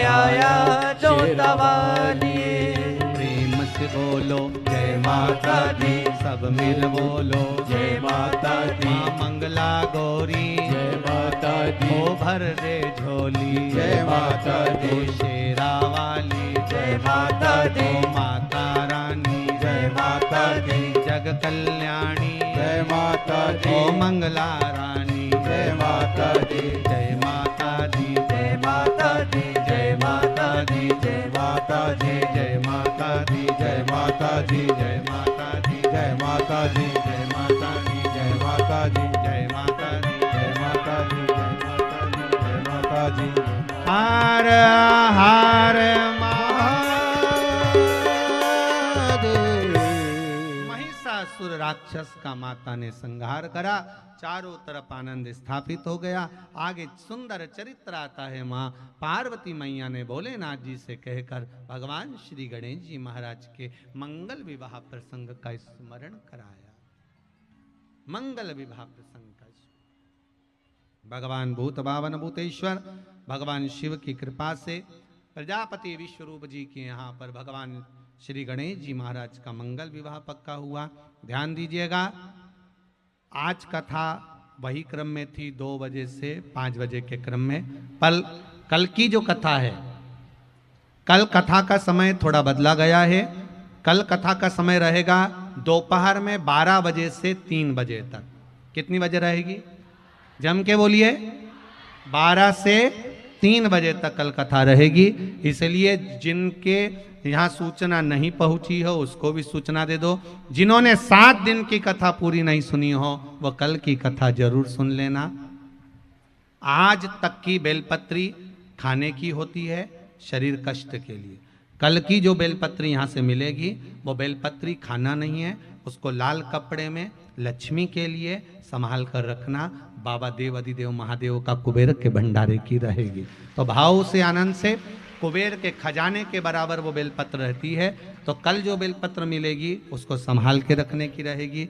आया जोतावालिए। प्रेम से बोलो जय माता दी, सब मिल बोलो जय माता दी। माँ मंगला गौरी जय माता दी। ओ भर दे झोली जय माता दी। ओ शेरावाली जय माता दी। ओ माता रानी जय माता दी। जग कल्याणी जय माता दी। ओ मंगला रानी जय माता दी। जय माता दी जय माता दी। जय माता दी जय माता दी। जय माता दी जय माता दी। जय माता दी जय माता दी। जय माता दी जय माता दी। जय माता दी जय माता दी। जय माता दी। हार हार महिषासुर राक्षस का माता ने संहार करा, चारों तरफ आनंद स्थापित हो गया। आगे सुंदर चरित्र आता है। माँ पार्वती मैया ने भोलेनाथ जी से कहकर भगवान श्री गणेश जी महाराज के मंगल विवाह प्रसंग का स्मरण कराया। मंगल विवाह प्रसंग का भगवान भूत भावन भूतेश्वर भगवान शिव की कृपा से प्रजापति विश्वरूप जी के यहाँ पर भगवान श्री गणेश जी महाराज का मंगल विवाह पक्का हुआ। ध्यान दीजिएगा, आज कथा वही क्रम में थी 2 बजे से 5 बजे के क्रम में, पर कल की जो कथा है, कल कथा का समय थोड़ा बदला गया है। कल कथा का समय रहेगा दोपहर में 12 बजे से 3 बजे तक। कितनी बजे रहेगी? जम के बोलिए। 12 से 3 बजे तक कल कथा रहेगी। इसलिए जिनके यहाँ सूचना नहीं पहुंची हो उसको भी सूचना दे दो। जिन्होंने 7 दिन की कथा पूरी नहीं सुनी हो वह कल की कथा जरूर सुन लेना। आज तक की बेलपत्री खाने की होती है शरीर कष्ट के लिए। कल की जो बेलपत्री यहाँ से मिलेगी वो बेलपत्री खाना नहीं है, उसको लाल कपड़े में लक्ष्मी के लिए संभाल कर रखना। बाबा देव अधिदेव महादेव का कुबेर के भंडारे की रहेगी। तो भाव से आनंद से कुबेर के खजाने के बराबर वो बेलपत्र रहती है। तो कल जो बेलपत्र मिलेगी उसको संभाल के रखने की रहेगी।